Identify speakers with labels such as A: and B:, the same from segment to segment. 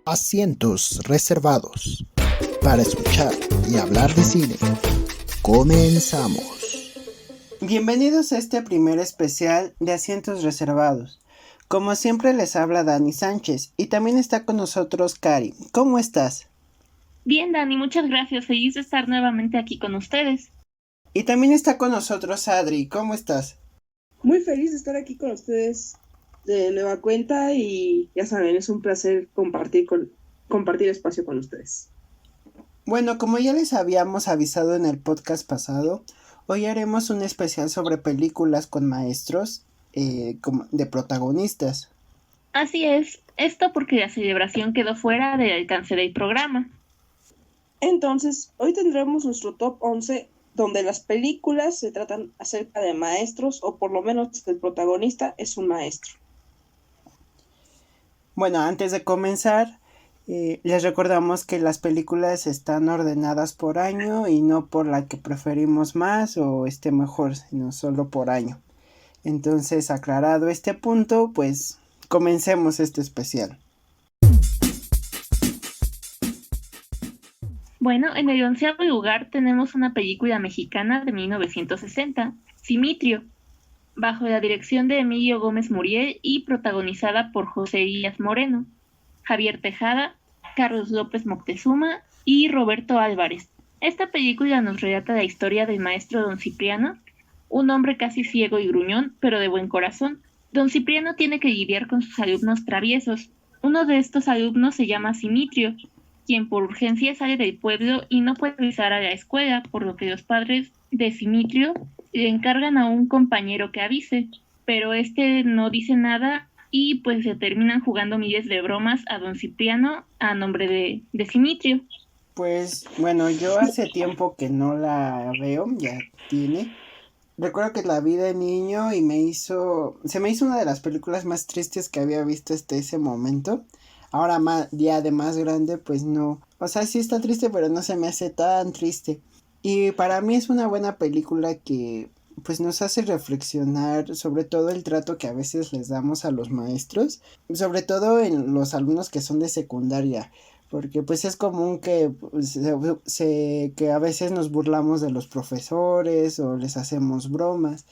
A: Asientos reservados para escuchar y hablar de cine. Comenzamos.
B: Bienvenidos a este primer especial de Asientos reservados. Como siempre les habla Dani Sánchez y también está con nosotros Cari. ¿Cómo estás?
C: Bien, Dani, muchas gracias. Feliz de estar nuevamente aquí con ustedes.
B: Y también está con nosotros Adri. ¿Cómo estás?
D: Muy feliz de estar aquí con ustedes de nueva cuenta y ya saben, es un placer compartir espacio con ustedes.
B: Bueno, como ya les habíamos avisado en el podcast pasado, hoy haremos un especial sobre películas con maestros de protagonistas.
C: Así es, esto porque la celebración quedó fuera del alcance del programa.
D: Entonces, hoy tendremos nuestro top 11 donde las películas se tratan acerca de maestros o por lo menos el protagonista es un maestro.
B: Bueno, antes de comenzar, les recordamos que las películas están ordenadas por año y no por la que preferimos más o esté mejor, sino solo por año. Entonces, aclarado este punto, pues comencemos este especial.
C: Bueno, en el 11º lugar tenemos una película mexicana de 1960, Simitrio, bajo la dirección de Emilio Gómez Muriel y protagonizada por José Elías Moreno, Javier Tejada, Carlos López Moctezuma y Roberto Álvarez. Esta película nos relata la historia del maestro Don Cipriano, un hombre casi ciego y gruñón, pero de buen corazón. Don Cipriano tiene que lidiar con sus alumnos traviesos. Uno de estos alumnos se llama Simitrio, quien por urgencia sale del pueblo y no puede regresar a la escuela, por lo que los padres de Simitrio le encargan a un compañero que avise, pero este no dice nada y pues se terminan jugando miles de bromas a Don Cipriano a nombre de Simitrio.
B: Pues bueno, yo hace tiempo que no la veo, ya tiene. Recuerdo que la vi de niño y se me hizo una de las películas más tristes que había visto hasta ese momento. Ahora ya de más grande, pues no. O sea, sí está triste, pero no se me hace tan triste. Y para mí es una buena película que pues nos hace reflexionar sobre todo el trato que a veces les damos a los maestros, sobre todo en los alumnos que son de secundaria, porque pues es común que que a veces nos burlamos de los profesores o les hacemos bromas.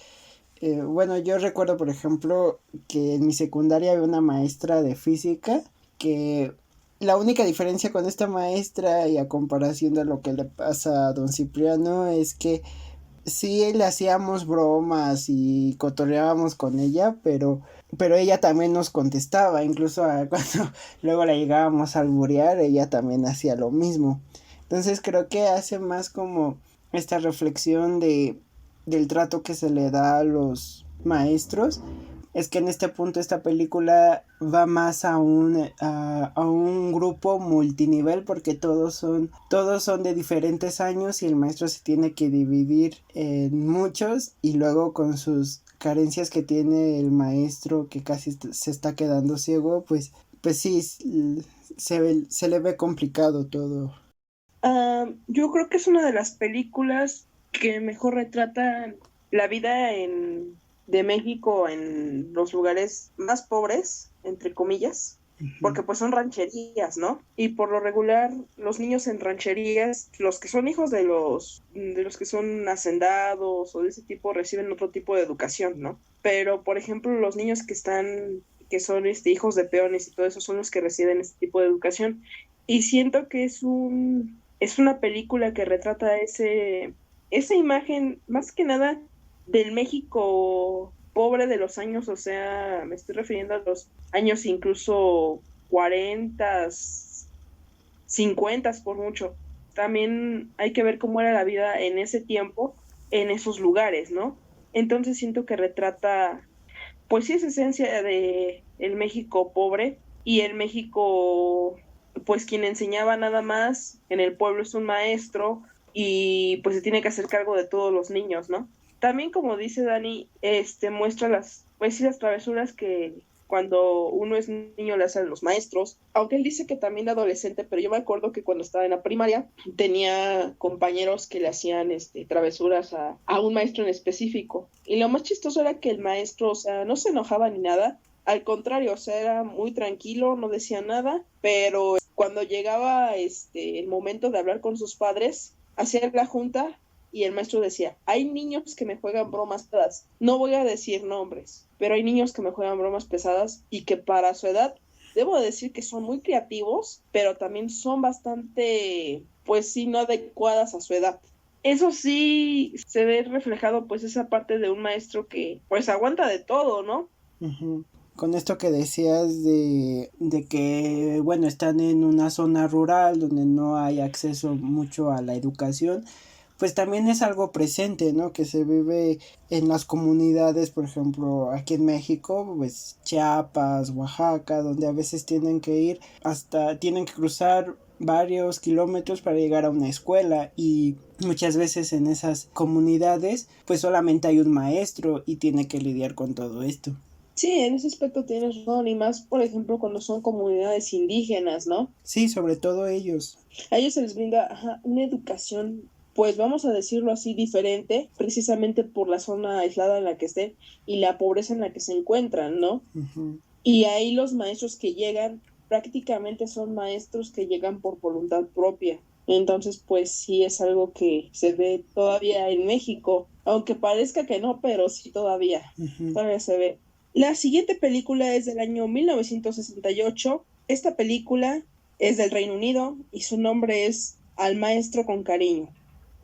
B: Bueno, yo recuerdo por ejemplo que en mi secundaria había una maestra de física que la única diferencia con esta maestra y a comparación de lo que le pasa a don Cipriano es que sí le hacíamos bromas y cotorreábamos con ella, pero ella también nos contestaba, incluso cuando luego la llegábamos a alburear, ella también hacía lo mismo. Entonces creo que hace más como esta reflexión del trato que se le da a los maestros. Es que en este punto esta película va más a un grupo multinivel porque todos son de diferentes años y el maestro se tiene que dividir en muchos y luego con sus carencias que tiene el maestro que casi se está quedando ciego, pues sí, se le ve complicado todo.
D: Yo creo que es una de las películas que mejor retratan la vida de México en los lugares más pobres, entre comillas, porque pues son rancherías, ¿no? Y por lo regular, los niños en rancherías, los que son hijos de los que son hacendados o de ese tipo, reciben otro tipo de educación, ¿no? Pero, por ejemplo, los niños que son hijos de peones y todo eso son los que reciben este tipo de educación. Y siento que es una película que retrata esa imagen, más que nada, del México pobre de los años, o sea, me estoy refiriendo a los años incluso 40, 50 por mucho. También hay que ver cómo era la vida en ese tiempo, en esos lugares, ¿no? Entonces siento que retrata, pues sí, esa esencia de el México pobre y el México, pues quien enseñaba nada más en el pueblo es un maestro y pues se tiene que hacer cargo de todos los niños, ¿no? También, como dice Dani, muestra las travesuras que cuando uno es niño le hacen los maestros, aunque él dice que también de adolescente, pero yo me acuerdo que cuando estaba en la primaria tenía compañeros que le hacían travesuras a un maestro en específico. Y lo más chistoso era que el maestro, o sea, no se enojaba ni nada, al contrario, o sea, era muy tranquilo, no decía nada, pero cuando llegaba el momento de hablar con sus padres, hacía la junta y el maestro decía, hay niños que me juegan bromas pesadas, no voy a decir nombres, pero hay niños que me juegan bromas pesadas y que para su edad, debo decir que son muy creativos, pero también son bastante, pues sí, no adecuadas a su edad. Eso sí se ve reflejado pues esa parte de un maestro que pues aguanta de todo, ¿no?
B: Uh-huh. Con esto que decías de que, bueno, están en una zona rural donde no hay acceso mucho a la educación, pues también es algo presente, ¿no? Que se vive en las comunidades, por ejemplo, aquí en México, pues Chiapas, Oaxaca, donde a veces tienen que cruzar varios kilómetros para llegar a una escuela y muchas veces en esas comunidades pues solamente hay un maestro y tiene que lidiar con todo esto.
D: Sí, en ese aspecto tienes razón, y más, por ejemplo, cuando son comunidades indígenas, ¿no?
B: Sí, sobre todo ellos.
D: A ellos se les brinda una educación, pues vamos a decirlo así, diferente, precisamente por la zona aislada en la que estén y la pobreza en la que se encuentran, ¿no?
B: Uh-huh.
D: Y ahí los maestros que llegan, prácticamente son maestros que llegan por voluntad propia. Entonces, pues sí es algo que se ve todavía en México, aunque parezca que no, pero sí todavía se ve. La siguiente película es del año 1968. Esta película es del Reino Unido y su nombre es Al Maestro con Cariño.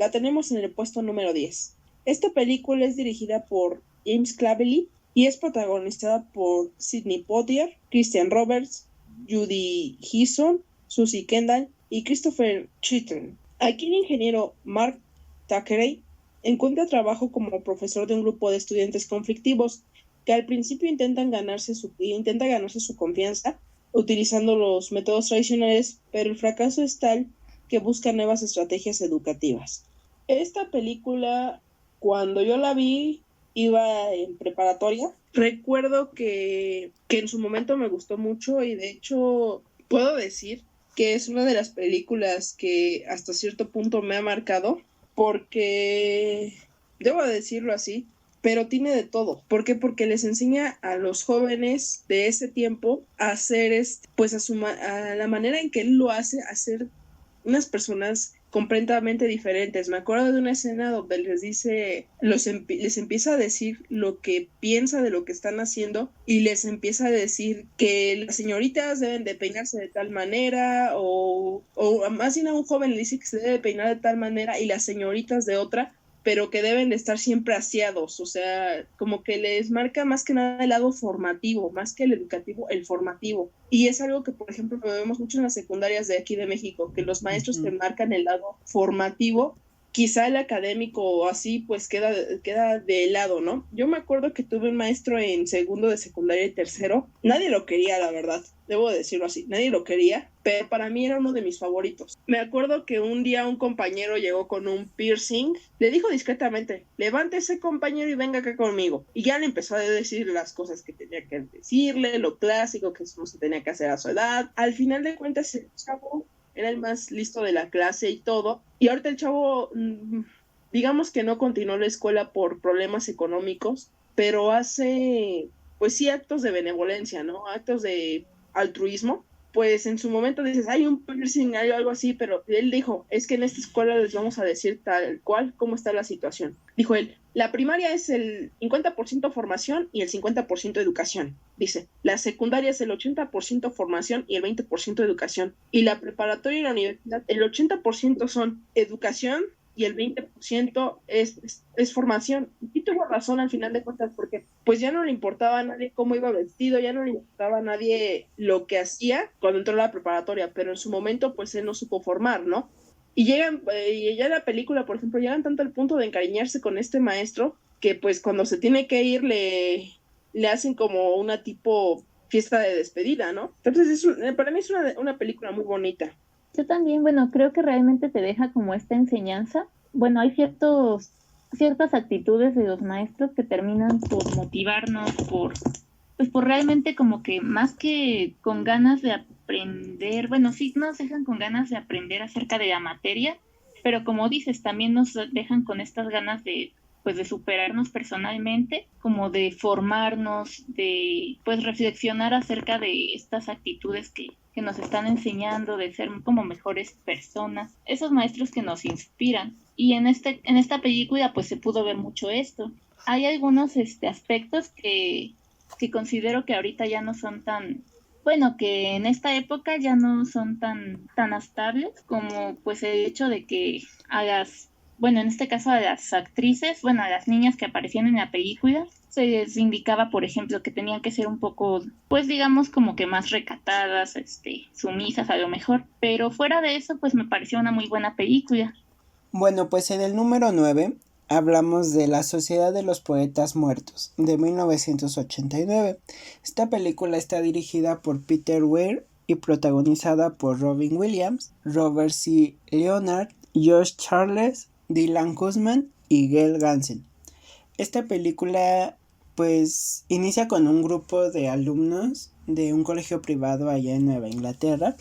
D: La tenemos en el puesto número 10. Esta película es dirigida por James Clavely y es protagonizada por Sidney Poitier, Christian Roberts, Judy Hewson, Susie Kendall y Christopher Chilton. Aquí el ingeniero Mark Thackeray encuentra trabajo como profesor de un grupo de estudiantes conflictivos que al principio intenta ganarse su confianza utilizando los métodos tradicionales, pero el fracaso es tal que busca nuevas estrategias educativas. Esta película, cuando yo la vi, iba en preparatoria. Recuerdo que en su momento me gustó mucho y de hecho puedo decir que es una de las películas que hasta cierto punto me ha marcado porque, debo decirlo así, pero tiene de todo. ¿Por qué? Porque les enseña a los jóvenes de ese tiempo a hacer, pues a la manera en que él lo hace, a ser unas personas completamente diferentes. Me acuerdo de una escena donde les dice, les empieza a decir lo que piensa de lo que están haciendo y les empieza a decir que las señoritas deben de peinarse de tal manera o más bien a un joven le dice que se debe peinar de tal manera y las señoritas de otra, pero que deben de estar siempre aseados, o sea, como que les marca más que nada el lado formativo, más que el educativo, el formativo. Y es algo que, por ejemplo, lo vemos mucho en las secundarias de aquí de México, que los maestros te marcan el lado formativo, quizá el académico o así, pues queda de lado, ¿no? Yo me acuerdo que tuve un maestro en segundo de secundaria y tercero, nadie lo quería, la verdad, debo decirlo así, nadie lo quería, pero para mí era uno de mis favoritos. Me acuerdo que un día un compañero llegó con un piercing, le dijo discretamente, levántese compañero y venga acá conmigo, y ya le empezó a decir las cosas que tenía que decirle, lo clásico que no se tenía que hacer a su edad. Al final de cuentas el chavo era el más listo de la clase y todo, y ahorita el chavo digamos que no continuó la escuela por problemas económicos, pero hace pues sí actos de benevolencia, ¿no? Actos de altruismo. Pues en su momento dices, hay un piercing, hay algo así, pero él dijo, es que en esta escuela les vamos a decir tal cual cómo está la situación. Dijo él, la primaria es el 50% formación y el 50% educación. Dice, la secundaria es el 80% formación y el 20% educación. Y la preparatoria y la universidad, el 80% son educación y el 20% es formación. Y tuvo razón al final de cuentas, porque pues ya no le importaba a nadie cómo iba vestido, ya no le importaba a nadie lo que hacía cuando entró a la preparatoria, pero en su momento pues él no supo formar, ¿no? Y llegan, y ya en la película, por ejemplo, llegan tanto al punto de encariñarse con este maestro, que pues cuando se tiene que ir le hacen como una tipo fiesta de despedida, ¿no? Entonces para mí es una película muy bonita.
C: Yo también, bueno, creo que realmente te deja como esta enseñanza. Bueno, hay ciertas actitudes de los maestros que terminan por motivarnos, por realmente como que más que con ganas de aprender, bueno, sí nos dejan con ganas de aprender acerca de la materia, pero como dices, también nos dejan con estas ganas de superarnos personalmente, como de formarnos, de pues reflexionar acerca de estas actitudes que que nos están enseñando de ser como mejores personas, esos maestros que nos inspiran. Y en esta película pues se pudo ver mucho esto. Hay algunos aspectos que considero que ahorita ya no son tan, bueno, que en esta época ya no son tan estables, como pues el hecho de que bueno, en este caso a las actrices, bueno, a las niñas que aparecían en la película, se les indicaba, por ejemplo, que tenían que ser un poco, pues digamos, como que más recatadas, sumisas a lo mejor. Pero fuera de eso, pues me pareció una muy buena película.
B: Bueno, pues en el número 9 hablamos de La Sociedad de los Poetas Muertos, de 1989. Esta película está dirigida por Peter Weir y protagonizada por Robin Williams, Robert C. Leonard, Josh Charles, Dylan Guzman y Gail Gansen. Esta película pues inicia con un grupo de alumnos de un colegio privado allá en Nueva Inglaterra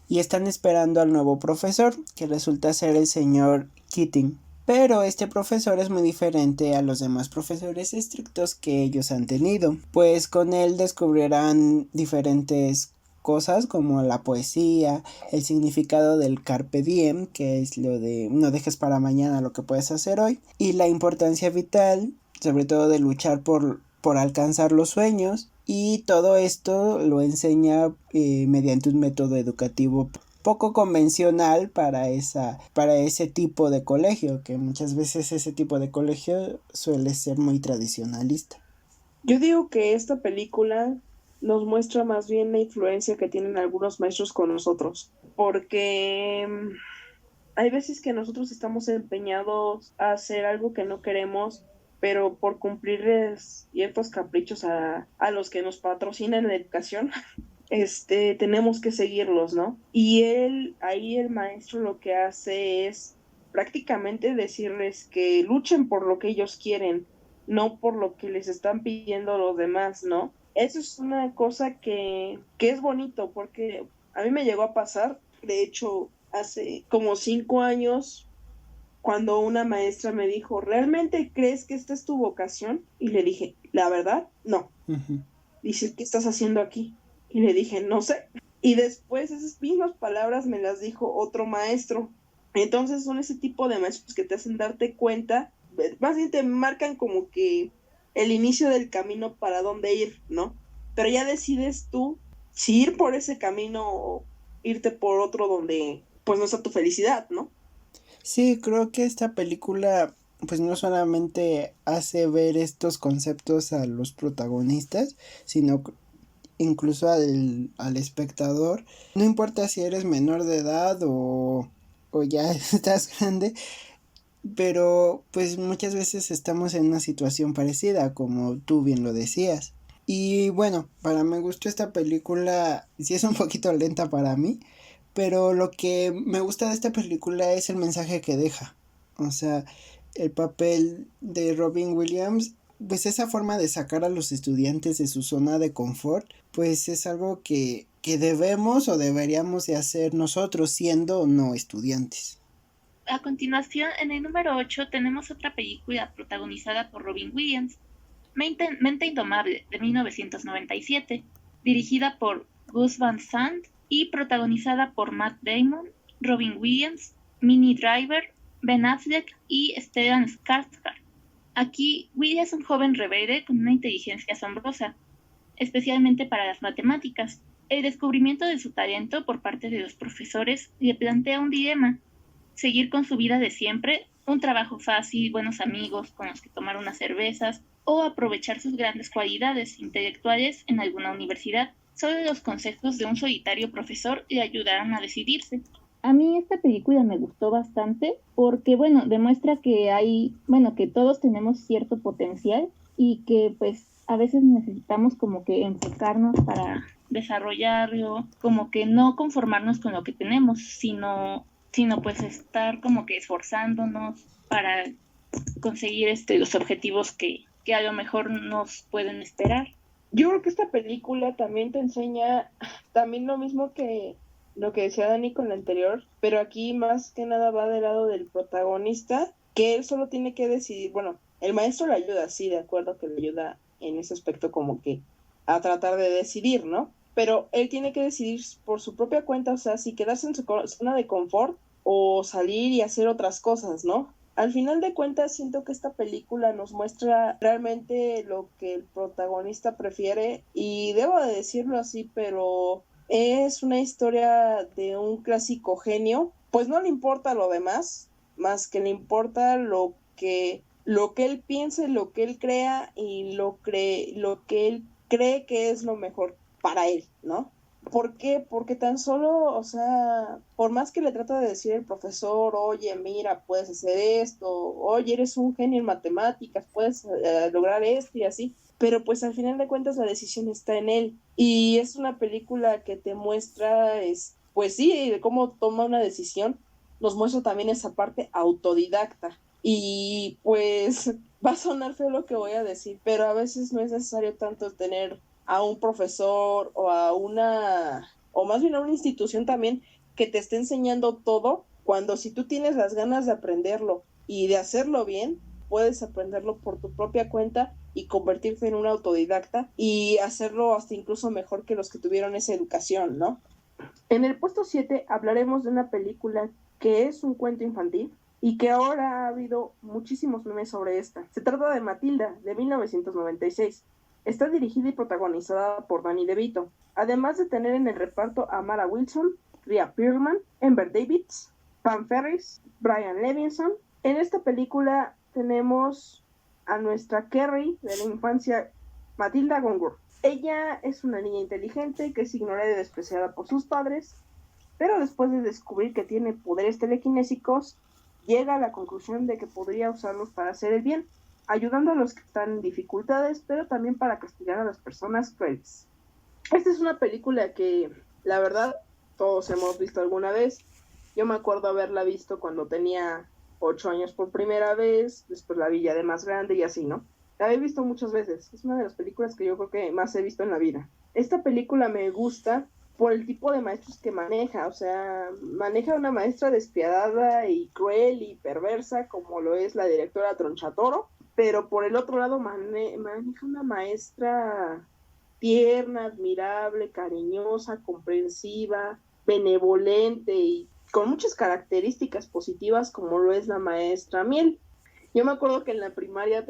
B: y están esperando al nuevo profesor, que resulta ser el señor Keating. Pero este profesor es muy diferente a los demás profesores estrictos que ellos han tenido, pues con él descubrirán diferentes cosas como la poesía, el significado del carpe diem, que es lo de no dejes para mañana lo que puedes hacer hoy, y la importancia vital, sobre todo de luchar por alcanzar los sueños, y todo esto lo enseña mediante un método educativo poco convencional para ese tipo de colegio, que muchas veces ese tipo de colegio suele ser muy tradicionalista.
D: Yo digo que esta película nos muestra más bien la influencia que tienen algunos maestros con nosotros, porque hay veces que nosotros estamos empeñados a hacer algo que no queremos, pero por cumplirles ciertos caprichos a los que nos patrocinan la educación, tenemos que seguirlos, ¿no? Y ahí el maestro lo que hace es prácticamente decirles que luchen por lo que ellos quieren, no por lo que les están pidiendo los demás, ¿no? Eso es una cosa que es bonito, porque a mí me llegó a pasar, de hecho, hace como 5 años, cuando una maestra me dijo, ¿realmente crees que esta es tu vocación? Y le dije, la verdad, no.
B: Uh-huh.
D: Dice, ¿qué estás haciendo aquí? Y le dije, no sé. Y después esas mismas palabras me las dijo otro maestro. Entonces son ese tipo de maestros que te hacen darte cuenta, más bien te marcan como que el inicio del camino para dónde ir, ¿no? Pero ya decides tú si ir por ese camino o irte por otro donde pues no está tu felicidad, ¿no?
B: Sí, creo que esta película pues no solamente hace ver estos conceptos a los protagonistas, sino incluso al espectador. No importa si eres menor de edad o ya estás grande, pero pues muchas veces estamos en una situación parecida, como tú bien lo decías. Y bueno, para mi gusto esta película sí es un poquito lenta para mí, pero lo que me gusta de esta película es el mensaje que deja. O sea, el papel de Robin Williams, pues esa forma de sacar a los estudiantes de su zona de confort, pues es algo que debemos o deberíamos de hacer nosotros siendo o no estudiantes.
C: A continuación, en el número 8 tenemos otra película protagonizada por Robin Williams, Mente Indomable, de 1997, dirigida por Gus Van Sant y protagonizada por Matt Damon, Robin Williams, Minnie Driver, Ben Affleck y Stellan Skarsgård. Aquí, Will es un joven rebelde con una inteligencia asombrosa, especialmente para las matemáticas. El descubrimiento de su talento por parte de los profesores le plantea un dilema: seguir con su vida de siempre, un trabajo fácil, buenos amigos con los que tomar unas cervezas, o aprovechar sus grandes cualidades intelectuales en alguna universidad. Solo los consejos de un solitario profesor le ayudarán a decidirse. A mí esta película me gustó bastante porque, bueno, demuestra que que todos tenemos cierto potencial y que pues a veces necesitamos como que enfocarnos para desarrollarlo, como que no conformarnos con lo que tenemos, sino pues estar como que esforzándonos para conseguir los objetivos que a lo mejor nos pueden esperar.
D: Yo creo que esta película también te enseña también lo mismo que lo que decía Dani con la anterior, pero aquí más que nada va del lado del protagonista, que él solo tiene que decidir. Bueno, el maestro le ayuda, sí, de acuerdo que le ayuda en ese aspecto como que a tratar de decidir, ¿no? pero él tiene que decidir por su propia cuenta, o sea, si quedarse en su zona de confort o salir y hacer otras cosas, ¿no? Al final de cuentas, siento que esta película nos muestra realmente lo que el protagonista prefiere, y debo de decirlo así, pero es una historia de un clásico genio, pues no le importa lo demás, más que le importa lo que él piense, lo que él crea y lo que él cree que es lo mejor para él, ¿no? ¿Por qué? Porque tan solo, o sea, por más que le trata de decir el profesor, oye, mira, puedes hacer esto, oye, eres un genio en matemáticas, puedes lograr esto y así, pero pues al final de cuentas la decisión está en él. Y es una película que te muestra, pues sí, de cómo toma una decisión, nos muestra también esa parte autodidacta. Y pues va a sonar feo lo que voy a decir, pero a veces no es necesario tanto tener a un profesor o o más bien a una institución también que te esté enseñando todo, cuando si tú tienes las ganas de aprenderlo y de hacerlo bien, puedes aprenderlo por tu propia cuenta y convertirte en un autodidacta y hacerlo hasta incluso mejor que los que tuvieron esa educación, ¿no? En el puesto 7 hablaremos de una película que es un cuento infantil y que ahora ha habido muchísimos memes sobre esta. Se trata de Matilda, de 1996. Está dirigida y protagonizada por Danny DeVito, además de tener en el reparto a Mara Wilson, Rhea Perlman, Amber Davids, Pam Ferris, Brian Levinson. En esta película tenemos a nuestra Carrie de la infancia, Matilda Gongur. Ella es una niña inteligente que es ignorada y despreciada por sus padres, pero después de descubrir que tiene poderes telequinésicos, llega a la conclusión de que podría usarlos para hacer el bien, ayudando a los que están en dificultades, pero también para castigar a las personas crueles. Esta es una película que, la verdad, todos hemos visto alguna vez. Yo me acuerdo haberla visto cuando tenía 8 años por primera vez, después la vi ya de más grande y así, ¿no? La he visto muchas veces, es una de las películas que yo creo que más he visto en la vida. Esta película me gusta por el tipo de maestros que maneja, o sea, maneja una maestra despiadada y cruel y perversa como lo es la directora Tronchatoro, pero por el otro lado maneja una maestra tierna, admirable, cariñosa, comprensiva, benevolente y con muchas características positivas como lo es la maestra Miel. Yo me acuerdo que en la primaria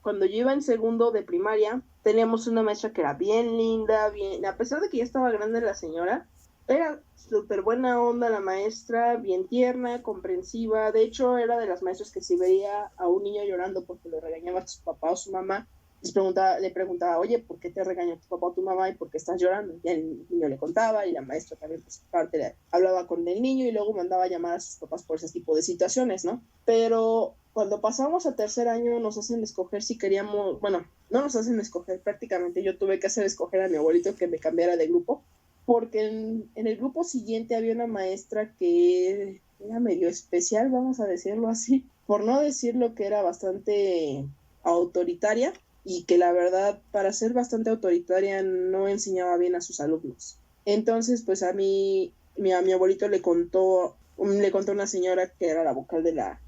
D: cuando yo iba en segundo de primaria, teníamos una maestra que era bien linda, a pesar de que ya estaba grande la señora, era súper buena onda la maestra, bien tierna, comprensiva. De hecho, era de las maestras que si veía a un niño llorando porque le regañaba a su papá o su mamá, le preguntaba, oye, ¿por qué te regañó tu papá o tu mamá y por qué estás llorando? Y el niño le contaba y la maestra también, por su parte, hablaba con el niño y luego mandaba a llamar a sus papás por ese tipo de situaciones, ¿no? Pero cuando pasamos a tercer año nos hacen escoger si queríamos, bueno, no nos hacen escoger prácticamente, yo tuve que hacer escoger a mi abuelito que me cambiara de grupo, porque en el grupo siguiente había una maestra que era medio especial, vamos a decirlo así, por no decir lo que era bastante autoritaria, y que la verdad, para ser bastante autoritaria, no enseñaba bien a sus alumnos. Entonces, pues a mi abuelito le contó una señora que era la vocal de la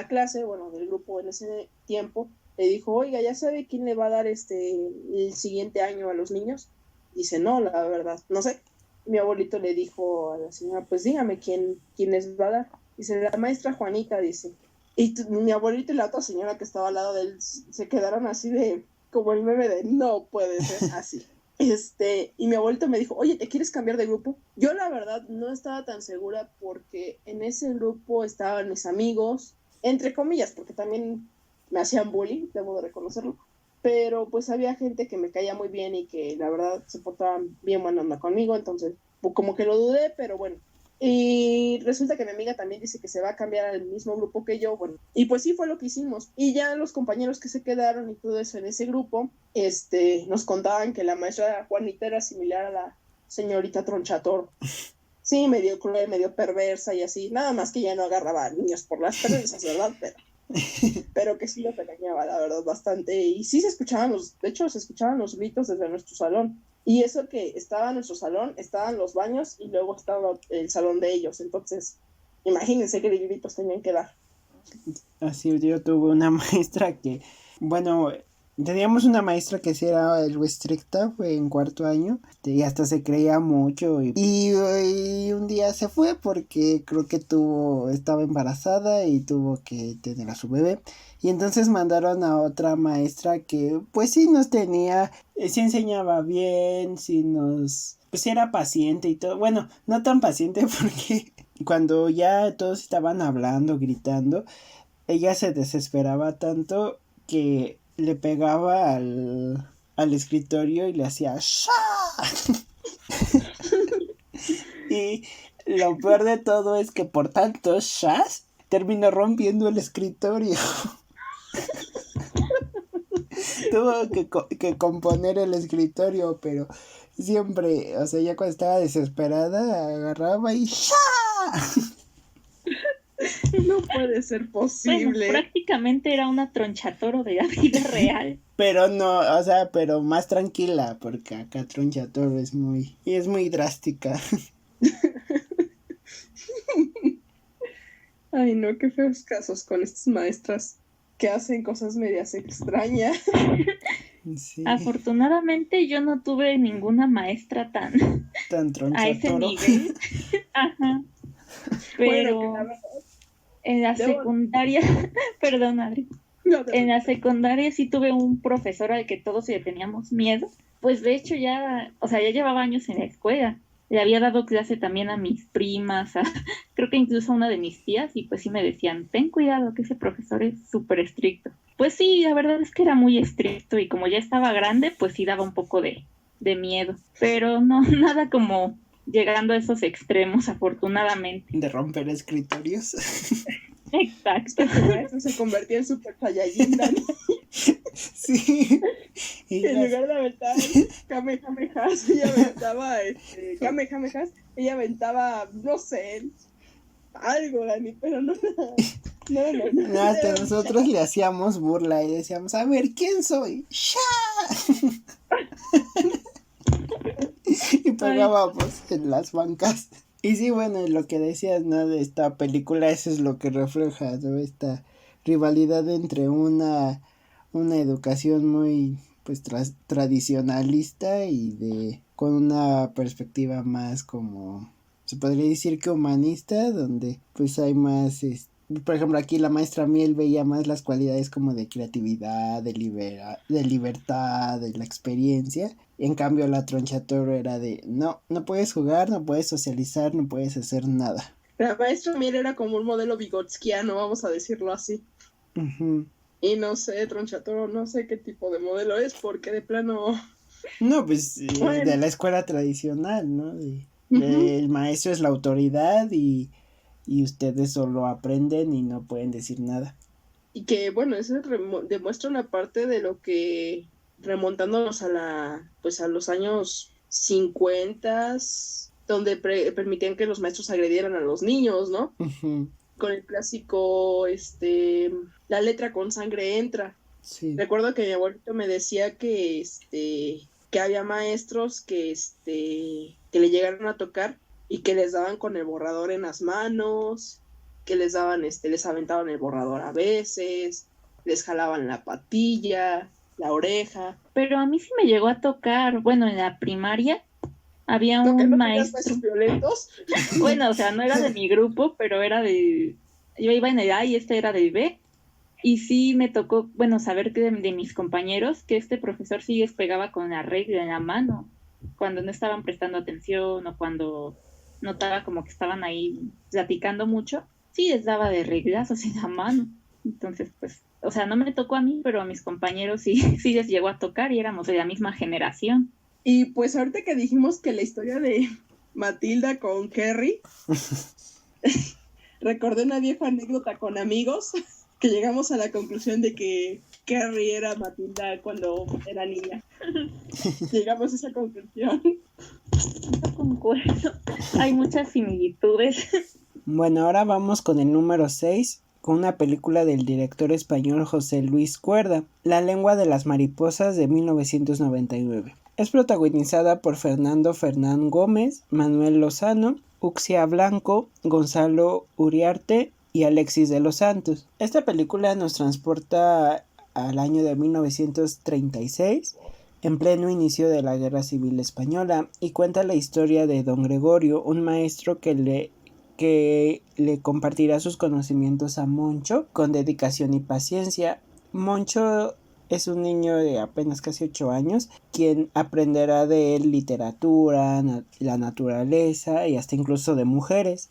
D: clase, bueno, del grupo en ese tiempo, le dijo, oiga, ¿ya sabe quién le va a dar el siguiente año a los niños? Dice, no, la verdad, no sé. Mi abuelito le dijo a la señora, pues dígame quién les va a dar. Dice, la maestra Juanita, dice. Y mi abuelito y la otra señora que estaba al lado de él se quedaron así de, como el meme de, no puede ser así. Y mi abuelito me dijo, oye, ¿te quieres cambiar de grupo? Yo la verdad no estaba tan segura porque en ese grupo estaban mis amigos, entre comillas, porque también me hacían bullying, debo de reconocerlo. Pero pues había gente que me caía muy bien y que la verdad se portaban bien buena onda conmigo, entonces como que lo dudé, pero bueno. Y resulta que mi amiga también dice que se va a cambiar al mismo grupo que yo, bueno, y pues sí fue lo que hicimos. Y ya los compañeros que se quedaron y todo eso en ese grupo, nos contaban que la maestra Juanita era similar a la señorita Tronchatoro. Sí, medio cruel, medio perversa y así, nada más que ya no agarraba a niños por las trenzas, ¿verdad? Pero que sí los regañaba, la verdad, bastante. Y sí se escuchaban los gritos desde nuestro salón. Y eso que estaba en nuestro salón, estaban los baños y luego estaba el salón de ellos. Entonces, imagínense qué gritos tenían que dar.
B: Así, yo tuve una maestra que, bueno, teníamos una maestra que sí era algo estricta, fue en cuarto año, y hasta se creía mucho. Y un día se fue porque creo que estaba embarazada y tuvo que tener a su bebé. Y entonces mandaron a otra maestra que pues sí nos tenía, sí enseñaba bien, pues era paciente y todo. Bueno, no tan paciente porque cuando ya todos estaban hablando, gritando, ella se desesperaba tanto que le pegaba al escritorio y le hacía ¡sha! Y lo peor de todo es que por tantos shas terminó rompiendo el escritorio. Tuvo que componer el escritorio, pero siempre, o sea, ya cuando estaba desesperada, agarraba y ¡sha!
D: No puede ser posible.
C: Bueno, prácticamente era una tronchatoro de la vida real.
B: Pero no, o sea, pero más tranquila, porque acá tronchatoro es muy drástica.
D: Ay, no, qué feos casos con estas maestras que hacen cosas medias extrañas.
B: Sí.
C: Afortunadamente yo no tuve ninguna maestra tan a ese
B: tronchatoro.
C: nivel. Ajá. Pero
D: Bueno, que la verdad,
C: en la secundaria, perdón, Adri.
D: no,
C: En la secundaria sí tuve un profesor al que todos le teníamos miedo. Pues de hecho ya llevaba años en la escuela. Le había dado clase también a mis primas, creo que incluso a una de mis tías, y pues sí me decían, ten cuidado que ese profesor es súper estricto. Pues sí, la verdad es que era muy estricto y como ya estaba grande, pues sí daba un poco de miedo. Pero no, nada como llegando a esos extremos, afortunadamente.
B: De romper escritorios.
C: Exacto.
D: Eso se convertía en Super Saiyajin, Dani.
B: Sí. Y
D: En lugar de aventar Kamehamehas, ella aventaba Kamehamehas, ella aventaba, no sé, algo, Dani, pero no.
B: Hasta nosotros le hacíamos burla y decíamos, a ver, ¿quién soy? ¡Sha! Y pegábamos en las bancas. Y sí, bueno, lo que decías, ¿no? De esta película, eso es lo que refleja, ¿no? Esta rivalidad entre una educación muy, pues, tradicionalista y con una perspectiva más como, se podría decir que humanista, donde, pues, hay más, por ejemplo, aquí la maestra Miel veía más las cualidades como de creatividad, de libertad, de la experiencia. En cambio, la tronchatoro era de, no puedes jugar, no puedes socializar, no puedes hacer nada.
D: La maestra Miel era como un modelo vigotskiano, vamos a decirlo así.
B: Uh-huh.
D: Y no sé, tronchatoro, no sé qué tipo de modelo es, porque de plano...
B: No, pues bueno, de la escuela tradicional, ¿no? El maestro es la autoridad y ustedes solo aprenden y no pueden decir nada.
D: Y que, bueno, eso demuestra una parte de lo que, remontándonos pues a los años 50, donde permitían que los maestros agredieran a los niños, ¿no?
B: Uh-huh.
D: Con el clásico, la letra con sangre entra.
B: Sí.
D: Recuerdo que mi abuelito me decía que había maestros que le llegaron a tocar y que les daban con el borrador en las manos, que les daban, les aventaban el borrador a veces, les jalaban la patilla, la oreja.
C: Pero a mí sí me llegó a tocar, bueno, en la primaria había un maestro
D: violentos.
C: Bueno, o sea, no era de mi grupo, pero era yo iba en el A y este era del B. Y sí me tocó, bueno, saber que de mis compañeros que este profesor sí les pegaba con la regla en la mano cuando no estaban prestando atención o cuando notaba como que estaban ahí platicando mucho, sí les daba de reglazos en la mano. Entonces, pues, o sea, no me tocó a mí, pero a mis compañeros sí les llegó a tocar y éramos de la misma generación.
D: Y pues ahorita que dijimos que la historia de Matilda con Kerry, recordé una vieja anécdota con amigos, que llegamos a la conclusión de que Kerry era Matilda cuando era niña. Llegamos a esa conclusión.
C: No concuerdo. Hay muchas similitudes.
B: Bueno, ahora vamos con el número 6, con una película del director español José Luis Cuerda, La lengua de las mariposas, de 1999. Es protagonizada por Fernando Fernán Gómez, Manuel Lozano, Uxia Blanco, Gonzalo Uriarte y Alexis de los Santos. Esta película nos transporta al año de 1936, en pleno inicio de la Guerra Civil Española, y cuenta la historia de don Gregorio, un maestro que le compartirá sus conocimientos a Moncho con dedicación y paciencia. Moncho es un niño de apenas casi 8 años, quien aprenderá de él literatura, la naturaleza y hasta incluso de mujeres.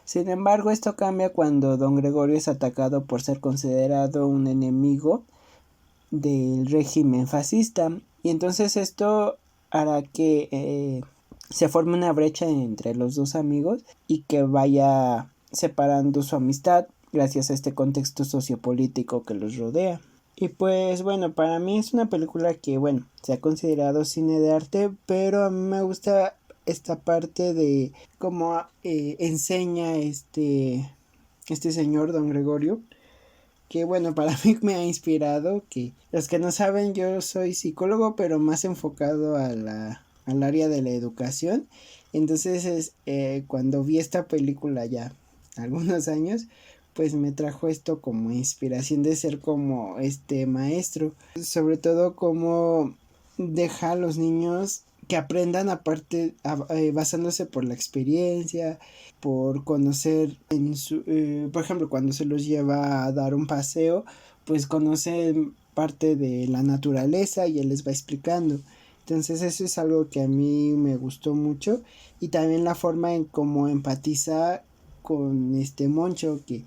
B: Sin embargo, esto cambia cuando don Gregorio es atacado por ser considerado un enemigo del régimen fascista, y entonces esto hará que se forme una brecha entre los dos amigos y que vaya separando su amistad gracias a este contexto sociopolítico que los rodea. Y pues bueno, para mí es una película que bueno, se ha considerado cine de arte, pero a mí me gusta esta parte de cómo enseña este señor don Gregorio, que bueno, para mí me ha inspirado. Que los que no saben, yo soy psicólogo, pero más enfocado al área de la educación. Entonces cuando vi esta película ya algunos años, pues me trajo esto como inspiración de ser como este maestro, sobre todo como deja a los niños que aprendan aparte basándose por la experiencia, por conocer por ejemplo, cuando se los lleva a dar un paseo, pues conocen parte de la naturaleza y él les va explicando. Entonces eso es algo que a mí me gustó mucho, y también la forma en cómo empatiza con este Moncho, que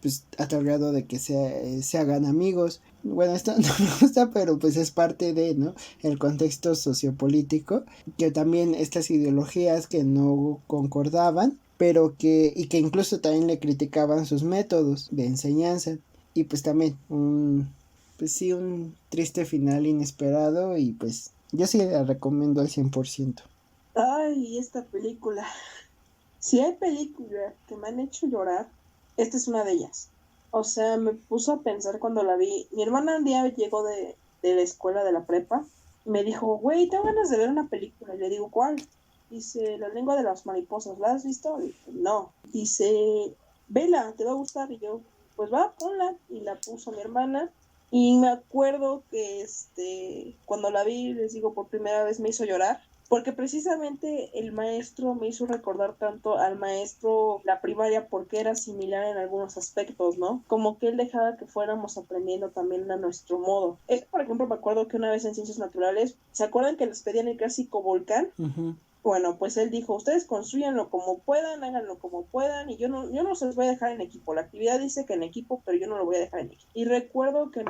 B: pues ha tardado de que se hagan amigos. Bueno, esto no me gusta, pero pues es parte de, ¿no?, el contexto sociopolítico, que también estas ideologías que no concordaban, pero que incluso también le criticaban sus métodos de enseñanza. Y pues también un triste final inesperado, y pues yo sí la recomiendo al 100%.
D: Ay, esta película. Si hay películas que me han hecho llorar, esta es una de ellas. O sea, me puso a pensar cuando la vi. Mi hermana un día llegó de la escuela de la prepa y me dijo, güey, tengo ganas de ver una película. Y le digo, ¿cuál? Dice, La lengua de las mariposas. ¿La has visto? Y dije, no. Dice, vela, te va a gustar. Y yo, pues va, ponla. Y la puso mi hermana. Y me acuerdo que cuando la vi, les digo, por primera vez me hizo llorar. Porque precisamente el maestro me hizo recordar tanto al maestro la primaria, porque era similar en algunos aspectos, ¿no? Como que él dejaba que fuéramos aprendiendo también a nuestro modo. Por ejemplo, me acuerdo que una vez en Ciencias Naturales, ¿se acuerdan que les pedían el clásico volcán?
B: Uh-huh.
D: Bueno, pues él dijo, ustedes construyanlo como puedan, háganlo como puedan, y yo no se los voy a dejar en equipo. La actividad dice que en equipo, pero yo no lo voy a dejar en equipo. Y recuerdo que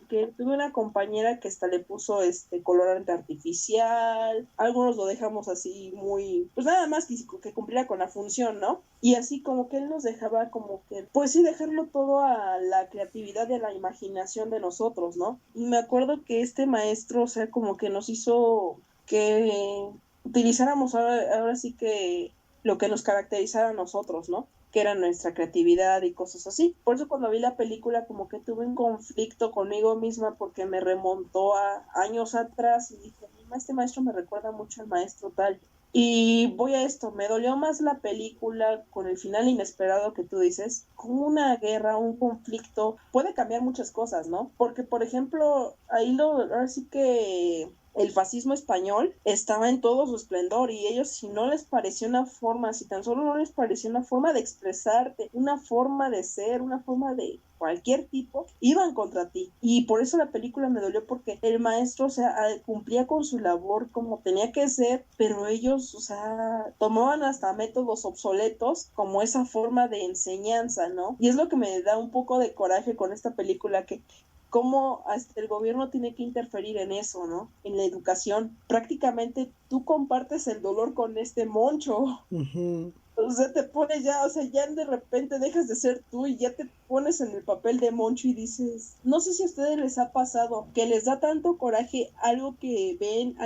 D: que tuve una compañera que hasta le puso colorante artificial, algunos lo dejamos así muy, pues nada más que cumpliera con la función, ¿no? Y así como que él nos dejaba como que, pues sí, dejarlo todo a la creatividad y a la imaginación de nosotros, ¿no? Y me acuerdo que este maestro, o sea, como que nos hizo que utilizáramos ahora sí que lo que nos caracterizara a nosotros, ¿no? Que era nuestra creatividad y cosas así. Por eso cuando vi la película como que tuve un conflicto conmigo misma, porque me remontó a años atrás y dije, este maestro me recuerda mucho al maestro tal. Y voy a esto, me dolió más la película con el final inesperado que tú dices. Con una guerra, un conflicto, puede cambiar muchas cosas, ¿no? Porque, por ejemplo, ahora sí que el fascismo español estaba en todo su esplendor, y ellos, si no les pareció una forma, si tan solo no les pareció una forma de expresarte, una forma de ser, una forma de cualquier tipo, iban contra ti. Y por eso la película me dolió, porque el maestro, o sea, cumplía con su labor como tenía que ser, pero ellos, o sea, tomaban hasta métodos obsoletos como esa forma de enseñanza, ¿no? Y es lo que me da un poco de coraje con esta película, que cómo hasta el gobierno tiene que interferir en eso, ¿no? En la educación. Prácticamente tú compartes el dolor con este Moncho.
B: Uh-huh.
D: O sea, te pones ya, o sea, ya de repente dejas de ser tú y ya te pones en el papel de Moncho y dices, no sé si a ustedes les ha pasado que les da tanto coraje algo que ven,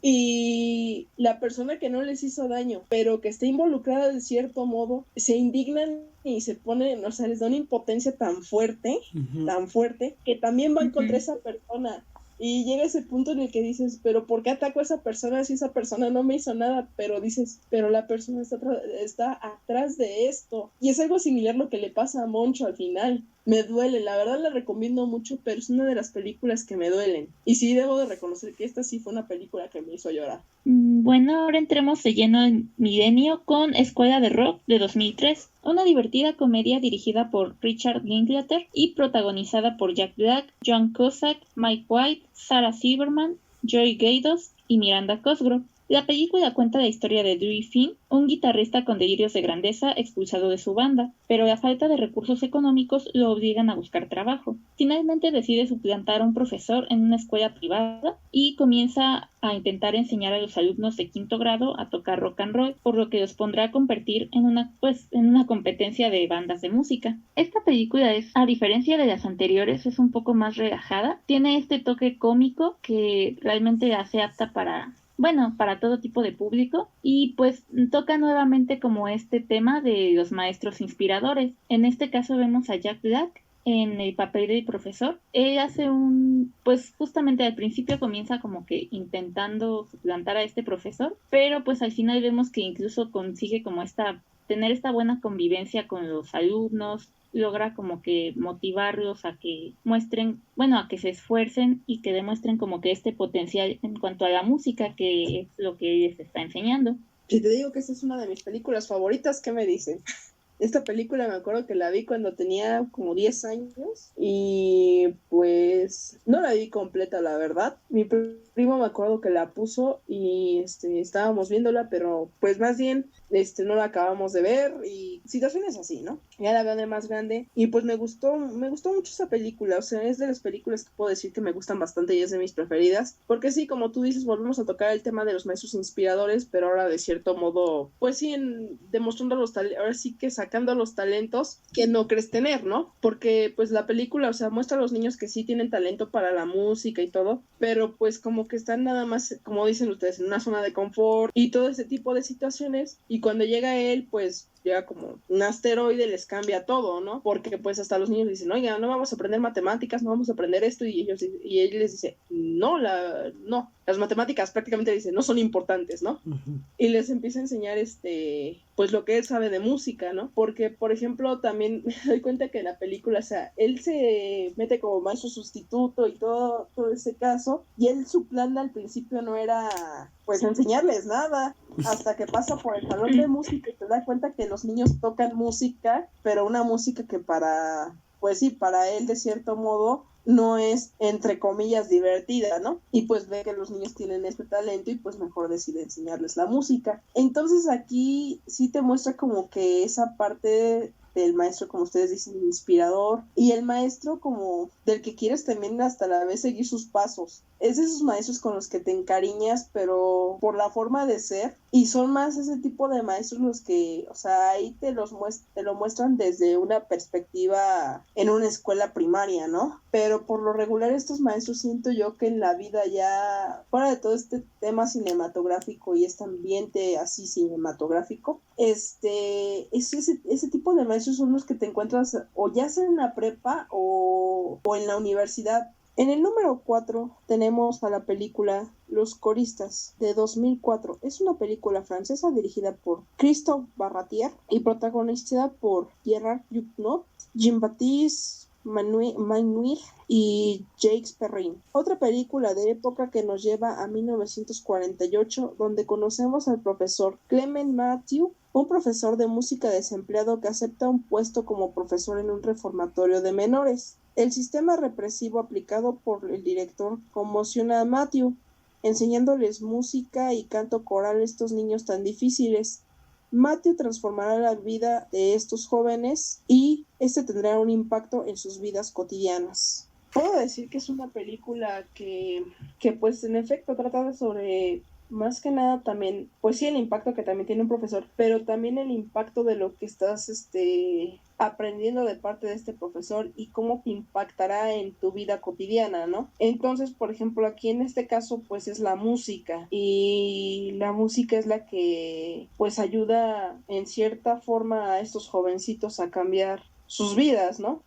D: y la persona que no les hizo daño, pero que está involucrada de cierto modo, se indignan y se ponen, o sea, les da una impotencia tan fuerte, que también van contra esa persona. Y llega ese punto en el que dices, pero ¿por qué ataco a esa persona si esa persona no me hizo nada? Pero dices, pero la persona está atrás de esto. Y es algo similar lo que le pasa a Moncho al final. me duele, la verdad la recomiendo mucho, pero es una de las películas que me duelen. Y sí debo de reconocer que esta sí fue una película que me hizo llorar.
C: Bueno, ahora entremos de lleno en Milenio con Escuela de Rock de 2003, una divertida comedia dirigida por Richard Linklater y protagonizada por Jack Black, John Cusack, Mike White, Sarah Silverman, Joy Gaydos y Miranda Cosgrove. La película cuenta la historia de Dewey Finn, un guitarrista con delirios de grandeza expulsado de su banda, pero la falta de recursos económicos lo obligan a buscar trabajo. Finalmente decide suplantar a un profesor en una escuela privada y comienza a intentar enseñar a los alumnos de quinto grado a tocar rock and roll, por lo que los pondrá a competir en una competencia de bandas de música. Esta película a diferencia de las anteriores, es un poco más relajada. Tiene este toque cómico que realmente la hace apta para todo tipo de público, y pues toca nuevamente como este tema de los maestros inspiradores. En este caso vemos a Jack Black en el papel del profesor. Él hace pues justamente al principio comienza como que intentando suplantar a este profesor, pero pues al final vemos que incluso consigue como tener esta buena convivencia con los alumnos, logra como que motivarlos a que a que se esfuercen y que demuestren como que este potencial en cuanto a la música, que es lo que les está enseñando.
D: Si te digo que esta es una de mis películas favoritas, ¿qué me dicen? Esta película me acuerdo que la vi cuando tenía como 10 años y pues no la vi completa, la verdad. Mi primo me acuerdo que la puso y estábamos viéndola, pero pues más bien no la acabamos de ver y situaciones así, ¿no? Ya la veo de más grande y pues me gustó mucho esa película. O sea, es de las películas que puedo decir que me gustan bastante y es de mis preferidas, porque sí, como tú dices, volvemos a tocar el tema de los maestros inspiradores, pero ahora de cierto modo, pues sí, demostrando ahora sí que sacando los talentos que no crees tener, ¿no? Porque pues la película, o sea, muestra a los niños que sí tienen talento para la música y todo, pero pues como que están nada más, como dicen ustedes, en una zona de confort y todo ese tipo de situaciones, y cuando llega él, pues llega como un asteroide, les cambia todo, ¿no? Porque pues hasta los niños dicen, oiga, no vamos a aprender matemáticas, no vamos a aprender esto, y él les dice, no, las matemáticas prácticamente dicen, no son importantes, ¿no? Uh-huh. Y les empieza a enseñar pues lo que él sabe de música, ¿no? Porque, por ejemplo, también me doy cuenta que en la película, o sea, él se mete como maestro sustituto y todo ese caso, y él su plan al principio no era pues enseñarles nada, hasta que pasa por el salón de música y te das cuenta que los niños tocan música, pero una música que para él de cierto modo no es, entre comillas, divertida, ¿no? Y pues ve que los niños tienen este talento y pues mejor decide enseñarles la música. Entonces aquí sí te muestra como que esa parte del maestro, como ustedes dicen, inspirador, y el maestro como del que quieres también hasta la vez seguir sus pasos. Es de esos maestros con los que te encariñas, pero por la forma de ser, y son más ese tipo de maestros los que, o sea, ahí te lo muestran desde una perspectiva en una escuela primaria, ¿no? Pero por lo regular estos maestros siento yo que en la vida ya, fuera de todo este tema cinematográfico y este ambiente así cinematográfico, ese tipo de maestros son los que te encuentras o ya sea en la prepa o en la universidad. En el número 4 tenemos a la película Los Coristas de 2004. Es una película francesa dirigida por Christophe Barratier y protagonizada por Gérard Jugnot, Jean-Baptiste Manuir y Jacques Perrin. Otra película de época que nos lleva a 1948, donde conocemos al profesor Clement Mathieu, un profesor de música desempleado que acepta un puesto como profesor en un reformatorio de menores. El sistema represivo aplicado por el director conmociona a Matthew, enseñándoles música y canto coral a estos niños tan difíciles. Matthew transformará la vida de estos jóvenes y tendrá un impacto en sus vidas cotidianas. Puedo decir que es una película que pues en efecto trata sobre, más que nada también, pues sí, el impacto que también tiene un profesor, pero también el impacto de lo que estás aprendiendo de parte de este profesor y cómo te impactará en tu vida cotidiana, ¿no? Entonces, por ejemplo, aquí en este caso, pues es la música, y la música es la que pues ayuda en cierta forma a estos jovencitos a cambiar sus vidas, ¿no?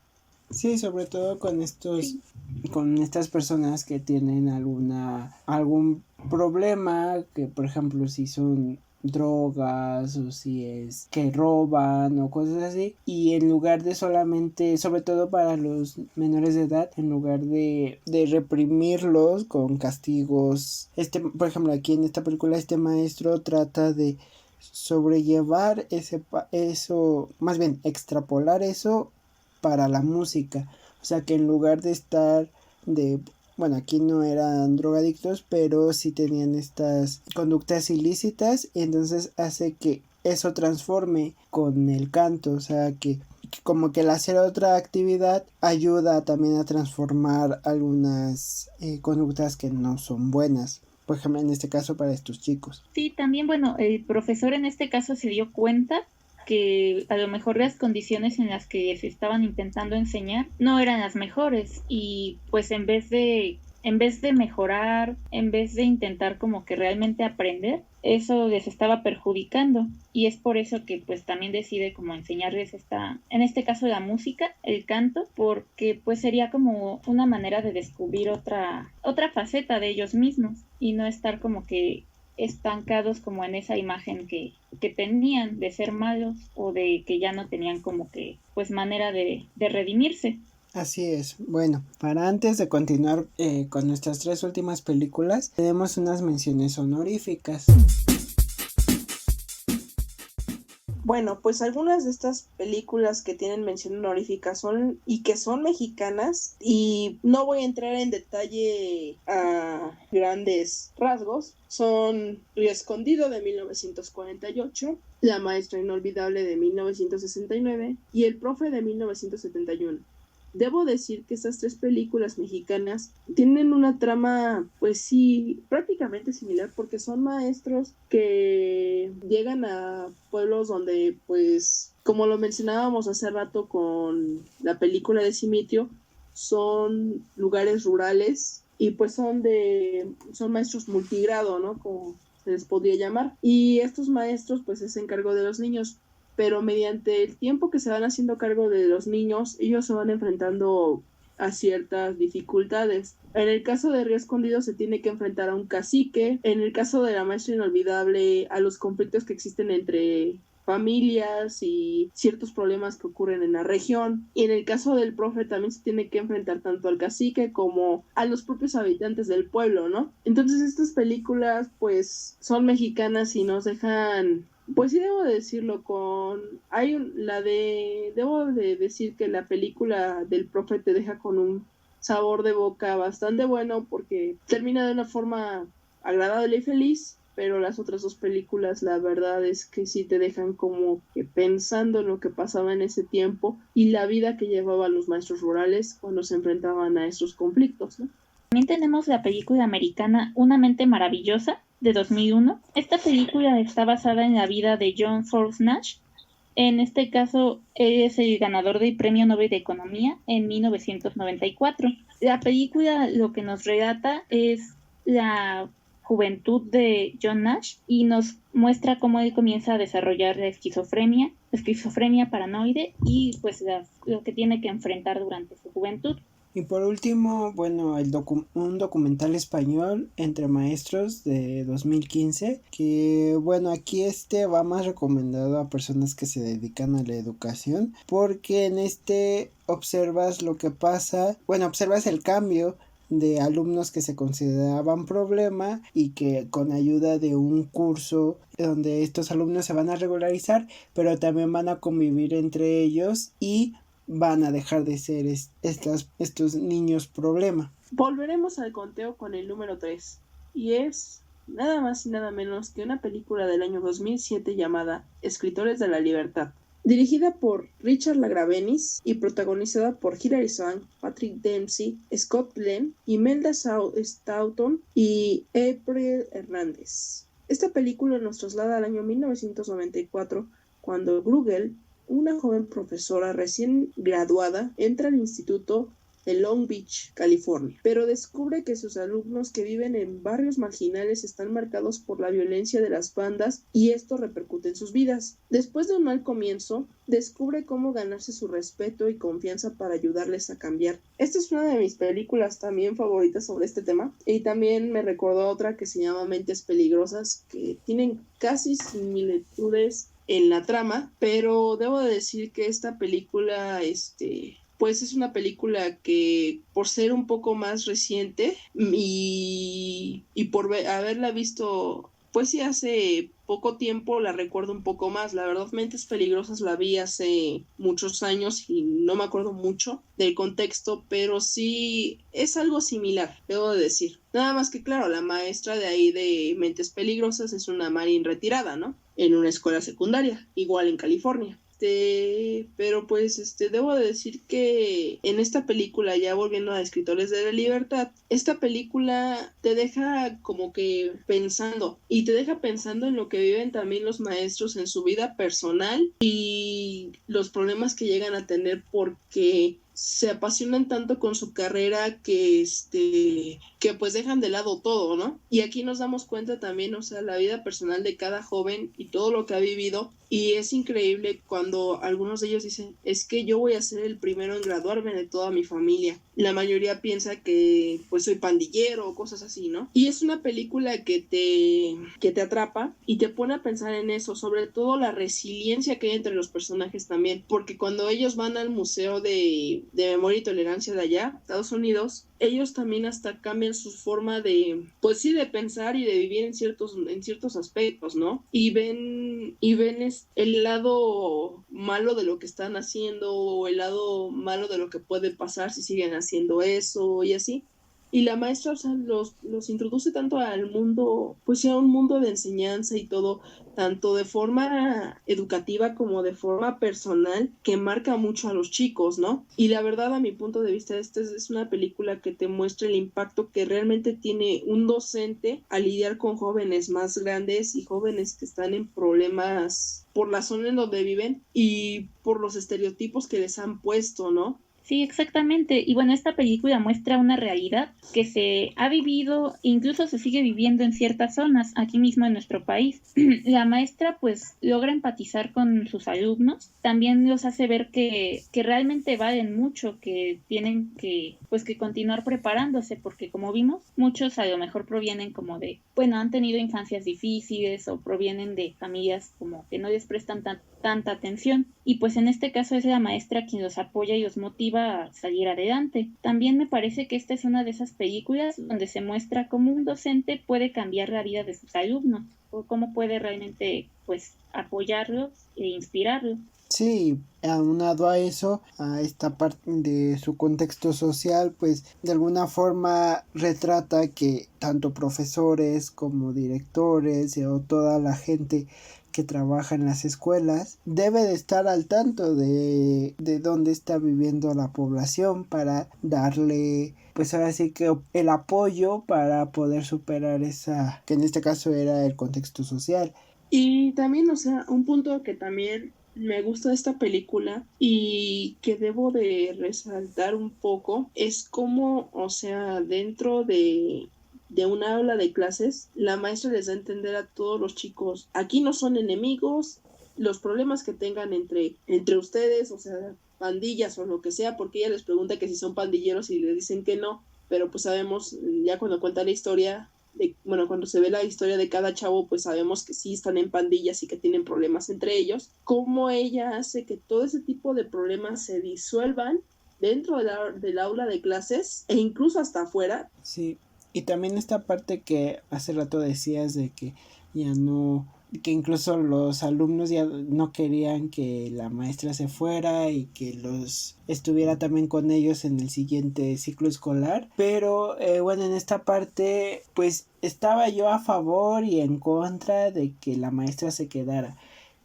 B: Sí, sobre todo con estas personas que tienen algún problema, que por ejemplo si son drogas o si es que roban o cosas así, y en lugar de solamente, sobre todo para los menores de edad, en lugar de reprimirlos con castigos, por ejemplo, aquí en esta película este maestro trata de sobrellevar eso, más bien extrapolar eso para la música. O sea, que en lugar de estar bueno, aquí no eran drogadictos, pero sí tenían estas conductas ilícitas, y entonces hace que eso transforme con el canto. O sea, que como que el hacer otra actividad ayuda también a transformar algunas conductas que no son buenas. Por ejemplo, en este caso para estos chicos.
C: Sí, también, bueno, el profesor en este caso se dio cuenta que a lo mejor las condiciones en las que se estaban intentando enseñar no eran las mejores, y pues en vez de mejorar, en vez de intentar como que realmente aprender, eso les estaba perjudicando, y es por eso que pues también decide como enseñarles en este caso la música, el canto, porque pues sería como una manera de descubrir otra faceta de ellos mismos y no estar como que estancados como en esa imagen que tenían de ser malos, o de que ya no tenían como que pues manera de redimirse.
B: Así es. Bueno, para antes de continuar con nuestras 3 últimas películas, tenemos unas menciones honoríficas.
D: Bueno, pues algunas de estas películas que tienen mención honorífica son mexicanas, y no voy a entrar en detalle a grandes rasgos. Son Río Escondido de 1948, La Maestra Inolvidable de 1969 y El Profe de 1971. Debo decir que estas 3 películas mexicanas tienen una trama, pues sí, prácticamente similar, porque son maestros que llegan a pueblos donde, pues, como lo mencionábamos hace rato con la película de Simitrio, son lugares rurales y pues son maestros multigrado, ¿no? Como se les podría llamar. Y estos maestros, pues, se hacen cargo de los niños, pero mediante el tiempo que se van haciendo cargo de los niños, ellos se van enfrentando a ciertas dificultades. En el caso de Río Escondido se tiene que enfrentar a un cacique. En el caso de La Maestra Inolvidable, a los conflictos que existen entre familias y ciertos problemas que ocurren en la región. Y en el caso del Profe también se tiene que enfrentar tanto al cacique como a los propios habitantes del pueblo, ¿no? Entonces estas películas pues son mexicanas y nos dejan, pues sí, debo de decirlo, debo de decir que la película del Profe te deja con un sabor de boca bastante bueno, porque termina de una forma agradable y feliz, pero las otras 2 películas, la verdad es que sí te dejan como que pensando en lo que pasaba en ese tiempo y la vida que llevaban los maestros rurales cuando se enfrentaban a esos conflictos, ¿no?
C: También tenemos la película americana Una mente maravillosa, de 2001. Esta película está basada en la vida de John Forbes Nash. En este caso, él es el ganador del Premio Nobel de Economía en 1994. La película lo que nos relata es la juventud de John Nash y nos muestra cómo él comienza a desarrollar la esquizofrenia paranoide, y pues lo que tiene que enfrentar durante su juventud.
B: Y por último, bueno, un documental español, Entre Maestros, de 2015, que bueno, aquí va más recomendado a personas que se dedican a la educación, porque en observas lo que pasa, bueno, observas el cambio de alumnos que se consideraban problema y que con ayuda de un curso donde estos alumnos se van a regularizar, pero también van a convivir entre ellos y van a dejar de ser estos niños problema.
D: Volveremos al conteo con el número 3, y es nada más y nada menos que una película del año 2007 llamada Escritores de la Libertad, dirigida por Richard LaGravenis y protagonizada por Hilary Swank, Patrick Dempsey, Scott Glenn, Imelda Staunton y April Hernández. Esta película nos traslada al año 1994, cuando Bruegel, una joven profesora recién graduada, entra al instituto de Long Beach, California, pero descubre que sus alumnos que viven en barrios marginales están marcados por la violencia de las bandas y esto repercute en sus vidas. Después de un mal comienzo, descubre cómo ganarse su respeto y confianza para ayudarles a cambiar. Esta es una de mis películas también favoritas sobre este tema y también me recordó otra que se llama Mentes Peligrosas, que tienen casi similitudes en la trama, pero debo de decir que esta película, pues es una película que por ser un poco más reciente y por haberla visto pues sí hace poco tiempo, la recuerdo un poco más. La verdad, Mentes Peligrosas la vi hace muchos años y no me acuerdo mucho del contexto, pero sí es algo similar, debo de decir. Nada más que claro, la maestra de ahí de Mentes Peligrosas es una Marine retirada, ¿no? En una escuela secundaria, igual en California. Pero pues debo de decir que en esta película, ya volviendo a Escritores de la Libertad, esta película te deja como que pensando y te deja pensando en lo que viven también los maestros en su vida personal y los problemas que llegan a tener porque se apasionan tanto con su carrera que pues dejan de lado todo, ¿no? Y aquí nos damos cuenta también, o sea, la vida personal de cada joven y todo lo que ha vivido, y es increíble cuando algunos de ellos dicen, es que yo voy a ser el primero en graduarme de toda mi familia. La mayoría piensa que pues soy pandillero o cosas así, ¿no? Y es una película que te atrapa y te pone a pensar en eso, sobre todo la resiliencia que hay entre los personajes también, porque cuando ellos van al Museo de Memoria y Tolerancia de allá, Estados Unidos, ellos también hasta cambian su forma de, pues sí, de pensar y de vivir en ciertos aspectos, ¿no? Y ven el lado malo de lo que están haciendo o el lado malo de lo que puede pasar si siguen haciendo eso y así. Y la maestra, o sea, los introduce tanto al mundo, pues sí, a un mundo de enseñanza y todo, tanto de forma educativa como de forma personal, que marca mucho a los chicos, ¿no? Y la verdad, a mi punto de vista, esta es una película que te muestra el impacto que realmente tiene un docente al lidiar con jóvenes más grandes y jóvenes que están en problemas por la zona en donde viven y por los estereotipos que les han puesto, ¿no?
C: Sí, exactamente. Y bueno, esta película muestra una realidad que se ha vivido, incluso se sigue viviendo en ciertas zonas, aquí mismo en nuestro país. La maestra pues logra empatizar con sus alumnos, también los hace ver que realmente valen mucho, que tienen que pues que continuar preparándose, porque como vimos, muchos a lo mejor provienen como de, bueno, han tenido infancias difíciles o provienen de familias como que no les prestan tanta atención, y pues en este caso es la maestra quien los apoya y los motiva a salir adelante. También me parece que esta es una de esas películas donde se muestra cómo un docente puede cambiar la vida de sus alumnos o cómo puede realmente pues apoyarlos e inspirarlos.
B: Sí, aunado a eso, a esta parte de su contexto social, pues de alguna forma retrata que tanto profesores como directores o toda la gente que trabaja en las escuelas debe de estar al tanto de dónde está viviendo la población para darle pues ahora sí que el apoyo para poder superar esa, que en este caso era el contexto social. Y también, o sea, un punto que también me gusta de esta película y que debo de resaltar un poco es cómo, o sea, dentro de una aula de clases, la maestra les da a entender a todos los chicos, aquí no son enemigos, los problemas que tengan entre ustedes, o sea, pandillas o lo que sea, porque ella les pregunta que si son pandilleros y le dicen que no, pero pues sabemos, ya cuando cuenta la historia, cuando se ve la historia de cada chavo, pues sabemos que sí están en pandillas y que tienen problemas entre ellos, cómo ella hace que todo ese tipo de problemas se disuelvan dentro del aula de clases e incluso hasta afuera. Sí, y también esta parte que hace rato decías de que ya no, que incluso los alumnos ya no querían que la maestra se fuera y que los estuviera también con ellos en el siguiente ciclo escolar, pero bueno, en esta parte pues estaba yo a favor y en contra de que la maestra se quedara.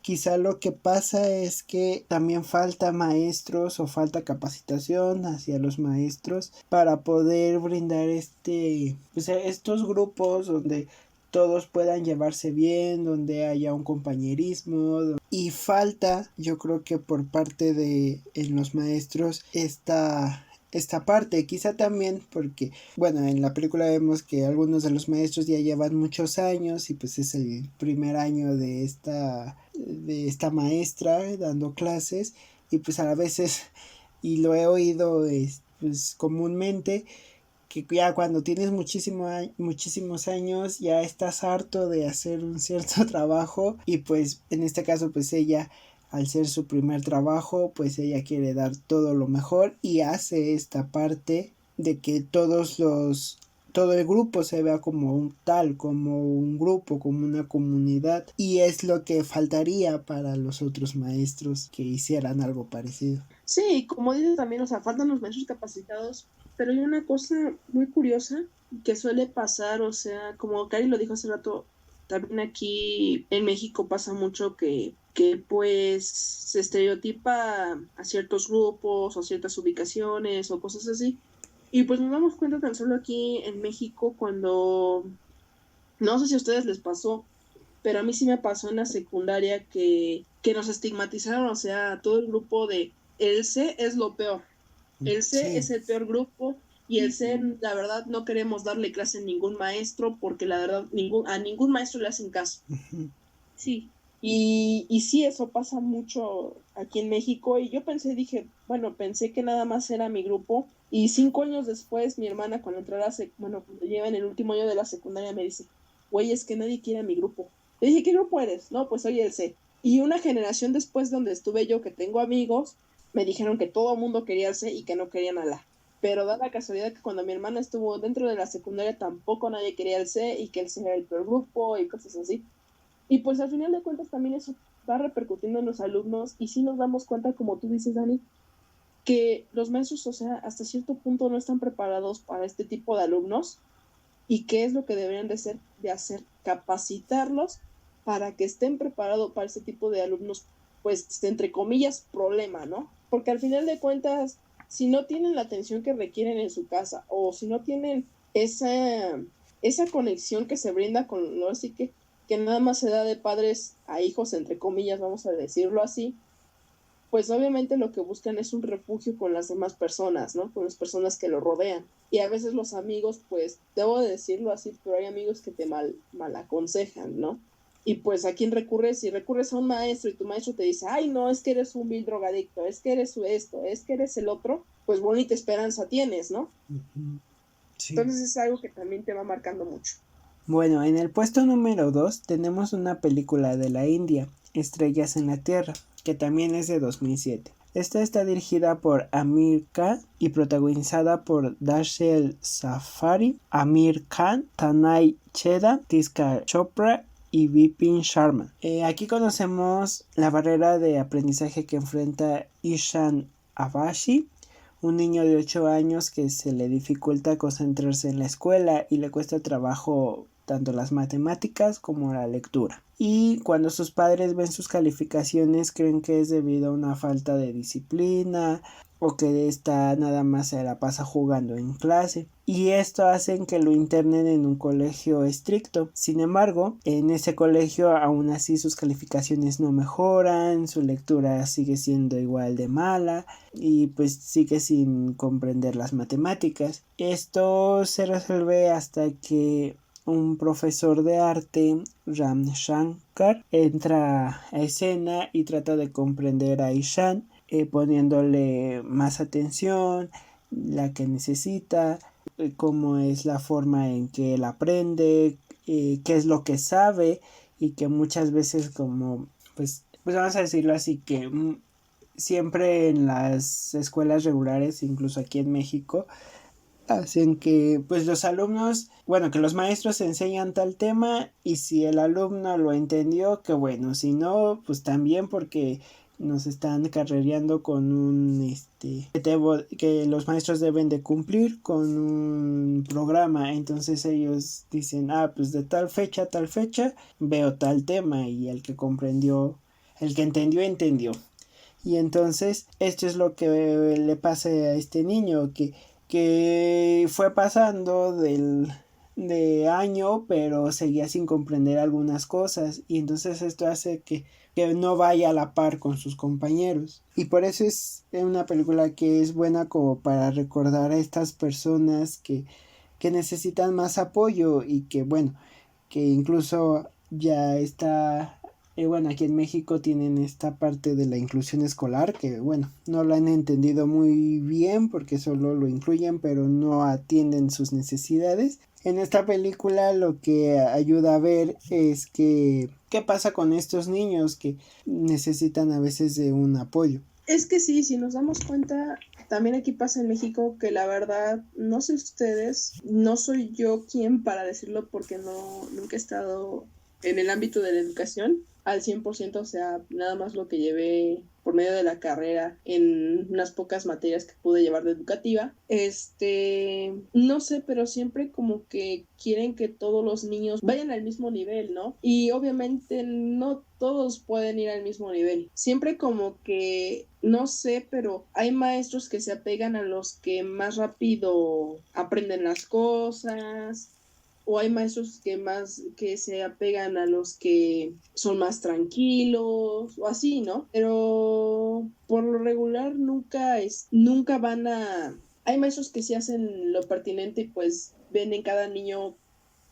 B: Quizá lo que pasa es que también falta maestros o falta capacitación hacia los maestros para poder brindar pues estos grupos donde todos puedan llevarse bien, donde haya un compañerismo, y falta, yo creo que por parte de los maestros, esta parte, quizá también porque, bueno, en la película vemos que algunos de los maestros ya llevan muchos años y pues es el primer año de esta maestra dando clases y pues a veces, y lo he oído pues comúnmente, que ya cuando tienes muchísimos años ya estás harto de hacer un cierto trabajo y pues en este caso pues ella, al ser su primer trabajo, pues ella quiere dar todo lo mejor y hace esta parte de que todo el grupo se vea como como un grupo, como una comunidad, y es lo que faltaría para los otros maestros que hicieran algo parecido.
D: Sí, como dices también, o sea, faltan los maestros capacitados, pero hay una cosa muy curiosa que suele pasar, o sea, como Cari lo dijo hace rato, también aquí en México pasa mucho que pues se estereotipa a ciertos grupos o ciertas ubicaciones o cosas así. Y pues nos damos cuenta tan solo aquí en México cuando, no sé si a ustedes les pasó, pero a mí sí me pasó en la secundaria que nos estigmatizaron, o sea, todo el grupo de el C es lo peor. El C
B: Sí.
D: es el peor grupo y el C, la verdad, no queremos darle clase a ningún maestro porque la verdad a ningún maestro le hacen caso. Sí. Y sí, eso pasa mucho aquí en México y yo dije, bueno, pensé que nada más era mi grupo y 5 años después mi hermana cuando cuando lleva en el último año de la secundaria me dice, güey, es que nadie quiere a mi grupo. Le dije, ¿qué grupo eres? No, pues soy el C. Y una generación después donde estuve yo, que tengo amigos, me dijeron que todo el mundo quería el C y que no querían a la. Pero da la casualidad que cuando mi hermana estuvo dentro de la secundaria tampoco nadie quería el C y que el C era el peor grupo y cosas así. Y pues al final de cuentas también eso va repercutiendo en los alumnos y sí nos damos cuenta, como tú dices, Dani, que los maestros, o sea, hasta cierto punto no están preparados para este tipo de alumnos y qué es lo que deberían de hacer, capacitarlos para que estén preparados para este tipo de alumnos, pues, entre comillas, problema, ¿no? Porque al final de cuentas, si no tienen la atención que requieren en su casa o si no tienen esa conexión que se brinda con, ¿no? Así que nada más se da de padres a hijos, entre comillas, vamos a decirlo así, pues obviamente lo que buscan es un refugio con las demás personas, ¿no? Con las personas que lo rodean. Y a veces los amigos, pues, debo de decirlo así, pero hay amigos que te mal aconsejan, ¿no? Y pues a quién recurres, si recurres a un maestro y tu maestro te dice, ay, no, es que eres un vil drogadicto, es que eres esto, es que eres el otro, pues bonita esperanza tienes, ¿no?
B: Sí.
D: Entonces es algo que también te va marcando mucho.
B: Bueno, en el puesto número 2 tenemos una película de la India, Estrellas en la Tierra, que también es de 2007. Esta está dirigida por Amir Khan y protagonizada por Darshel Safari, Amir Khan, Tanay Cheda, Tiska Chopra y Vipin Sharma. Aquí conocemos la barrera de aprendizaje que enfrenta Ishan Abashi, un niño de 8 años que se le dificulta concentrarse en la escuela y le cuesta trabajo tanto las matemáticas como la lectura. Y cuando sus padres ven sus calificaciones creen que es debido a una falta de disciplina o que esta nada más se la pasa jugando en clase. Y esto hace que lo internen en un colegio estricto. Sin embargo, en ese colegio aún así sus calificaciones no mejoran, su lectura sigue siendo igual de mala y pues sigue sin comprender las matemáticas. Esto se resuelve hasta que un profesor de arte, Ram Shankar, entra a escena y trata de comprender a Ishan, poniéndole más atención, la que necesita, cómo es la forma en que él aprende, qué es lo que sabe y que muchas veces como, pues vamos a decirlo así, que siempre en las escuelas regulares, incluso aquí en México, hacen que pues los alumnos, bueno, que los maestros enseñan tal tema y si el alumno lo entendió, que bueno, si no, pues también porque nos están carrereando con un que los maestros deben de cumplir con un programa, entonces ellos dicen, pues de tal fecha a tal fecha veo tal tema y el que comprendió, el que entendió. Y entonces esto es lo que le pasa a este niño que fue pasando de año, pero seguía sin comprender algunas cosas, y entonces esto hace que no vaya a la par con sus compañeros. Y por eso es una película que es buena como para recordar a estas personas que necesitan más apoyo y que bueno, que incluso ya está, bueno, aquí en México tienen esta parte de la inclusión escolar que bueno, no lo han entendido muy bien porque solo lo incluyen pero no atienden sus necesidades. En esta película lo que ayuda a ver es que qué pasa con estos niños que necesitan a veces de un apoyo.
D: Es que sí, si nos damos cuenta, también aquí pasa en México que la verdad, no sé ustedes, no soy yo quien para decirlo porque nunca he estado en el ámbito de la educación al 100%, o sea, nada más lo que llevé por medio de la carrera en unas pocas materias que pude llevar de educativa. No sé, pero siempre como que quieren que todos los niños vayan al mismo nivel, ¿no? Y obviamente no todos pueden ir al mismo nivel. Siempre como que, no sé, pero hay maestros que se apegan a los que más rápido aprenden las cosas, o hay maestros que se apegan a los que son más tranquilos o así, ¿no? Pero por lo regular nunca van a... Hay maestros que sí hacen lo pertinente y pues ven en cada niño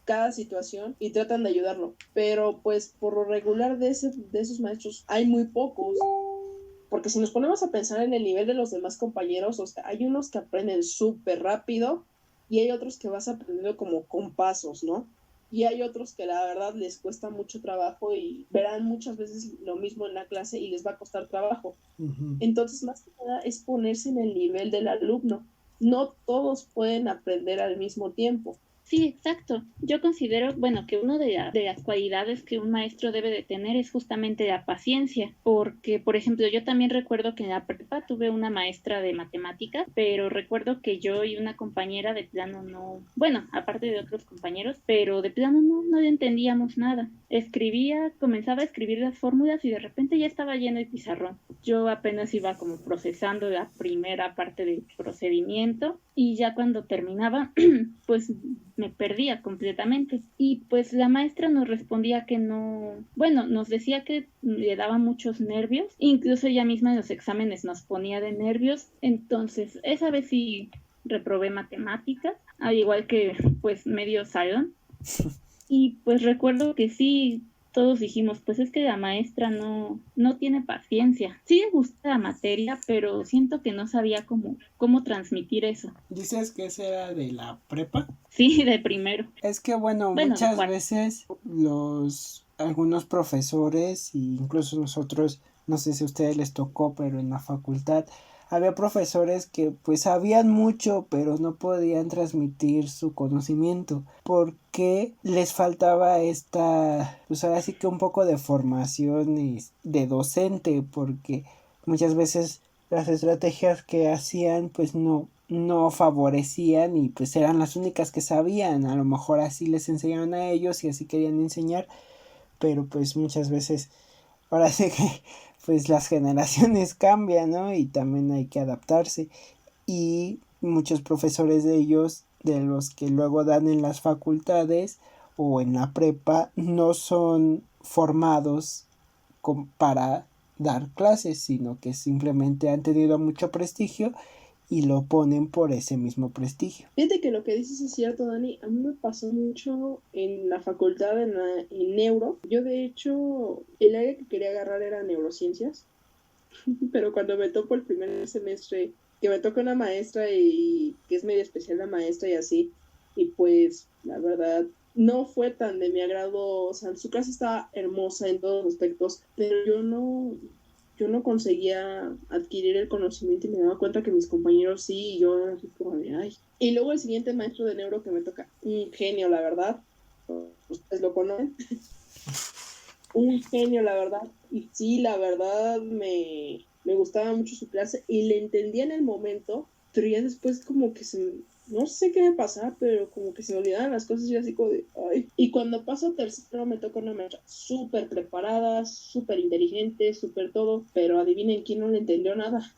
D: cada situación y tratan de ayudarlo, pero pues por lo regular de esos maestros hay muy pocos. Porque si nos ponemos a pensar en el nivel de los demás compañeros, o sea, hay unos que aprenden súper rápido y hay otros que vas aprendiendo como con pasos, ¿no? Y hay otros que la verdad les cuesta mucho trabajo y verán muchas veces lo mismo en la clase y les va a costar trabajo.
B: Uh-huh.
D: Entonces, más que nada es ponerse en el nivel del alumno. No todos pueden aprender al mismo tiempo.
C: Sí, exacto. Yo considero, bueno, que una de las cualidades que un maestro debe de tener es justamente la paciencia, porque, por ejemplo, yo también recuerdo que en la prepa tuve una maestra de matemáticas, pero recuerdo que yo y una compañera de plano no, bueno, aparte de otros compañeros, pero de plano no le entendíamos nada. Comenzaba a escribir las fórmulas y de repente ya estaba lleno el pizarrón. Yo apenas iba como procesando la primera parte del procedimiento y ya cuando terminaba, pues me perdía completamente. Y pues la maestra nos respondía que no, bueno, nos decía que le daba muchos nervios, incluso ella misma en los exámenes nos ponía de nervios. Entonces, esa vez sí reprobé matemáticas, al igual que pues medio salón. Y pues recuerdo que sí, todos dijimos, pues es que la maestra no tiene paciencia. Sí le gusta la materia, pero siento que no sabía cómo transmitir eso.
B: ¿Dices que esa era de la prepa?
C: Sí, de primero.
B: Es que bueno, muchas veces algunos profesores, e incluso nosotros, no sé si a ustedes les tocó, pero en la facultad había profesores que pues sabían mucho pero no podían transmitir su conocimiento porque les faltaba pues ahora sí que un poco de formación de docente, porque muchas veces las estrategias que hacían pues no favorecían y pues eran las únicas que sabían. A lo mejor así les enseñaban a ellos y así querían enseñar, pero pues muchas veces ahora sí que pues las generaciones cambian, ¿no? Y también hay que adaptarse. Y muchos profesores de ellos, de los que luego dan en las facultades o en la prepa, no son formados para dar clases, sino que simplemente han tenido mucho prestigio y lo ponen por ese mismo prestigio.
D: Fíjate que lo que dices es cierto, Dani. A mí me pasó mucho en la facultad, en neuro. Yo, de hecho, el área que quería agarrar era neurociencias, pero cuando me tocó el primer semestre, que me toca una maestra y que es medio especial la maestra y así, y pues, la verdad, no fue tan de mi agrado. O sea, su clase estaba hermosa en todos los aspectos, pero yo no conseguía adquirir el conocimiento y me daba cuenta que mis compañeros sí, y yo así como de ay. Y luego el siguiente maestro de neuro que me toca, un genio, la verdad, ustedes lo conocen, un genio, la verdad, y sí, la verdad me gustaba mucho su clase y le entendía en el momento, pero ya después como que no sé qué me pasaba, pero como que se me olvidaban las cosas y así como de, ay. Y cuando paso tercero me toca una maestra súper preparada, súper inteligente, súper todo, pero adivinen quién no le entendió nada.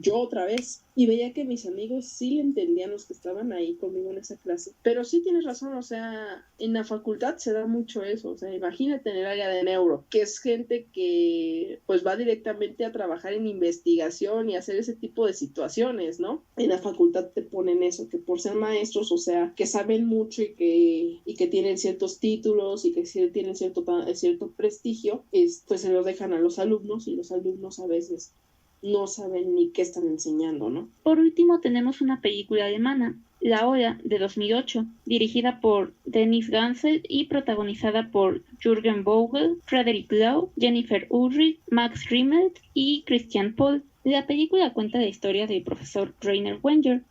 D: Yo otra vez. y veía que mis amigos sí le entendían, los que estaban ahí conmigo en esa clase. Pero sí tienes razón, o sea, en la facultad se da mucho eso, o sea, imagínate en el área de neuro, que es gente que pues va directamente a trabajar en investigación y hacer ese tipo de situaciones, ¿no? En la facultad te ponen eso, que por ser maestros, o sea, que saben mucho y que tienen ciertos títulos y que tienen cierto prestigio, pues se los dejan a los alumnos, y los alumnos a veces no saben ni qué están enseñando, ¿no?
C: Por último, tenemos una película alemana, La Hora, de 2008, dirigida por Dennis Gansel y protagonizada por Jürgen Vogel, Frederick Lau, Jennifer Ulrich, Max Riemelt y Christian Pohl. La película cuenta la historia del profesor Rainer Wenger,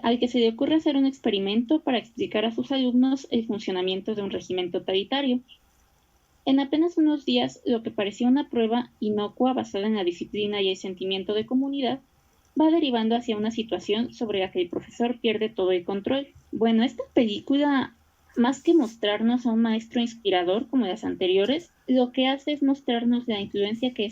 C: al que se le ocurre hacer un experimento para explicar a sus alumnos el funcionamiento de un régimen totalitario. En apenas unos días, lo que parecía una prueba inocua basada en la disciplina y el sentimiento de comunidad, va derivando hacia una situación sobre la que el profesor pierde todo el control. Bueno, esta película, más que mostrarnos a un maestro inspirador como las anteriores, lo que hace es mostrarnos la influencia que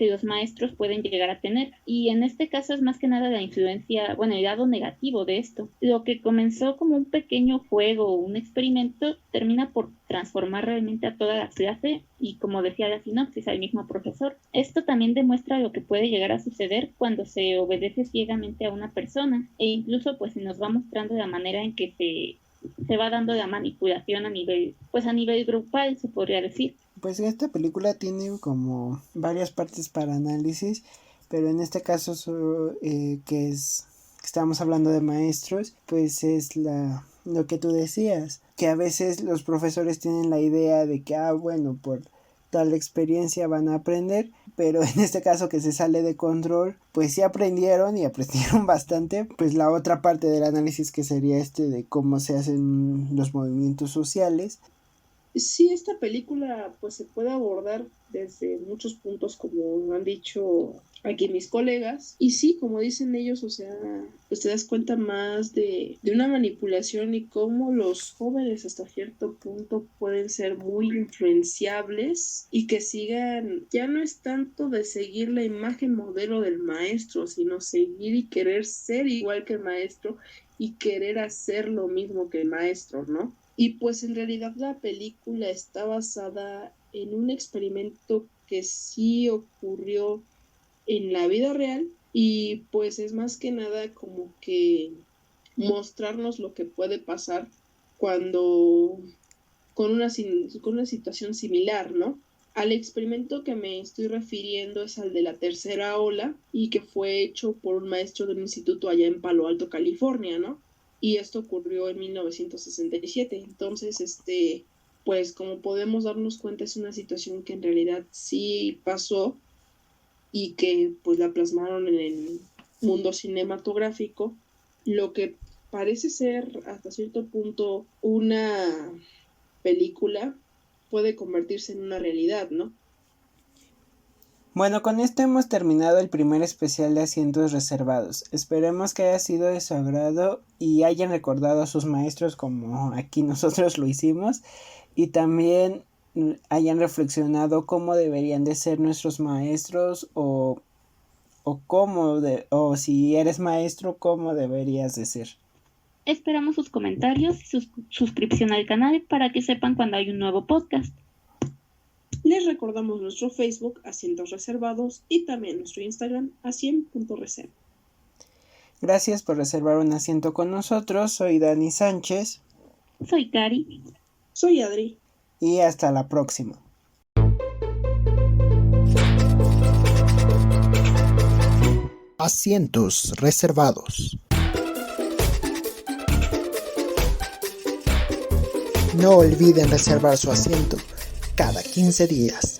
C: los maestros pueden llegar a tener. Y en este caso es más que nada la influencia, bueno, el lado negativo de esto. Lo que comenzó como un pequeño juego o un experimento termina por transformar realmente a toda la clase y, como decía la sinopsis, al mismo profesor. Esto también demuestra lo que puede llegar a suceder cuando se obedece ciegamente a una persona, e incluso pues se nos va mostrando la manera en que se va dando la manipulación a nivel grupal, se podría decir.
B: Pues esta película tiene como varias partes para análisis, pero en este caso que estamos hablando de maestros, pues es lo que tú decías, que a veces los profesores tienen la idea de que, bueno, por tal experiencia van a aprender, pero en este caso que se sale de control, pues sí aprendieron y aprendieron bastante. Pues la otra parte del análisis, que sería de cómo se hacen los movimientos sociales.
D: Sí, esta película pues se puede abordar desde muchos puntos, como han dicho aquí mis colegas, y sí, como dicen ellos, o sea, pues te das cuenta más de una manipulación y cómo los jóvenes hasta cierto punto pueden ser muy influenciables y que sigan, ya no es tanto de seguir la imagen modelo del maestro, sino seguir y querer ser igual que el maestro y querer hacer lo mismo que el maestro, ¿no? Y pues en realidad la película está basada en un experimento que sí ocurrió en la vida real, y pues es más que nada como que mostrarnos lo que puede pasar cuando con una situación similar, ¿no? Al experimento que me estoy refiriendo es al de la tercera ola, y que fue hecho por un maestro de un instituto allá en Palo Alto, California, ¿no? Y esto ocurrió en 1967. Entonces, pues como podemos darnos cuenta, es una situación que en realidad sí pasó y que pues la plasmaron en el mundo cinematográfico. Lo que parece ser hasta cierto punto una película puede convertirse en una realidad, ¿no?
B: Bueno, con esto hemos terminado el primer especial de Asientos Reservados. Esperemos que haya sido de su agrado y hayan recordado a sus maestros como aquí nosotros lo hicimos, y también hayan reflexionado cómo deberían de ser nuestros maestros o si eres maestro, cómo deberías de ser.
C: Esperamos sus comentarios y suscripción al canal para que sepan cuando hay un nuevo podcast.
D: Les recordamos nuestro Facebook, Asientos Reservados, y también nuestro Instagram, asien.reserva.
B: Gracias por reservar un asiento con nosotros. Soy Dani Sánchez.
C: Soy Cari.
D: Soy Adri.
B: Y hasta la próxima.
A: Asientos reservados. No olviden reservar su asiento cada 15 días.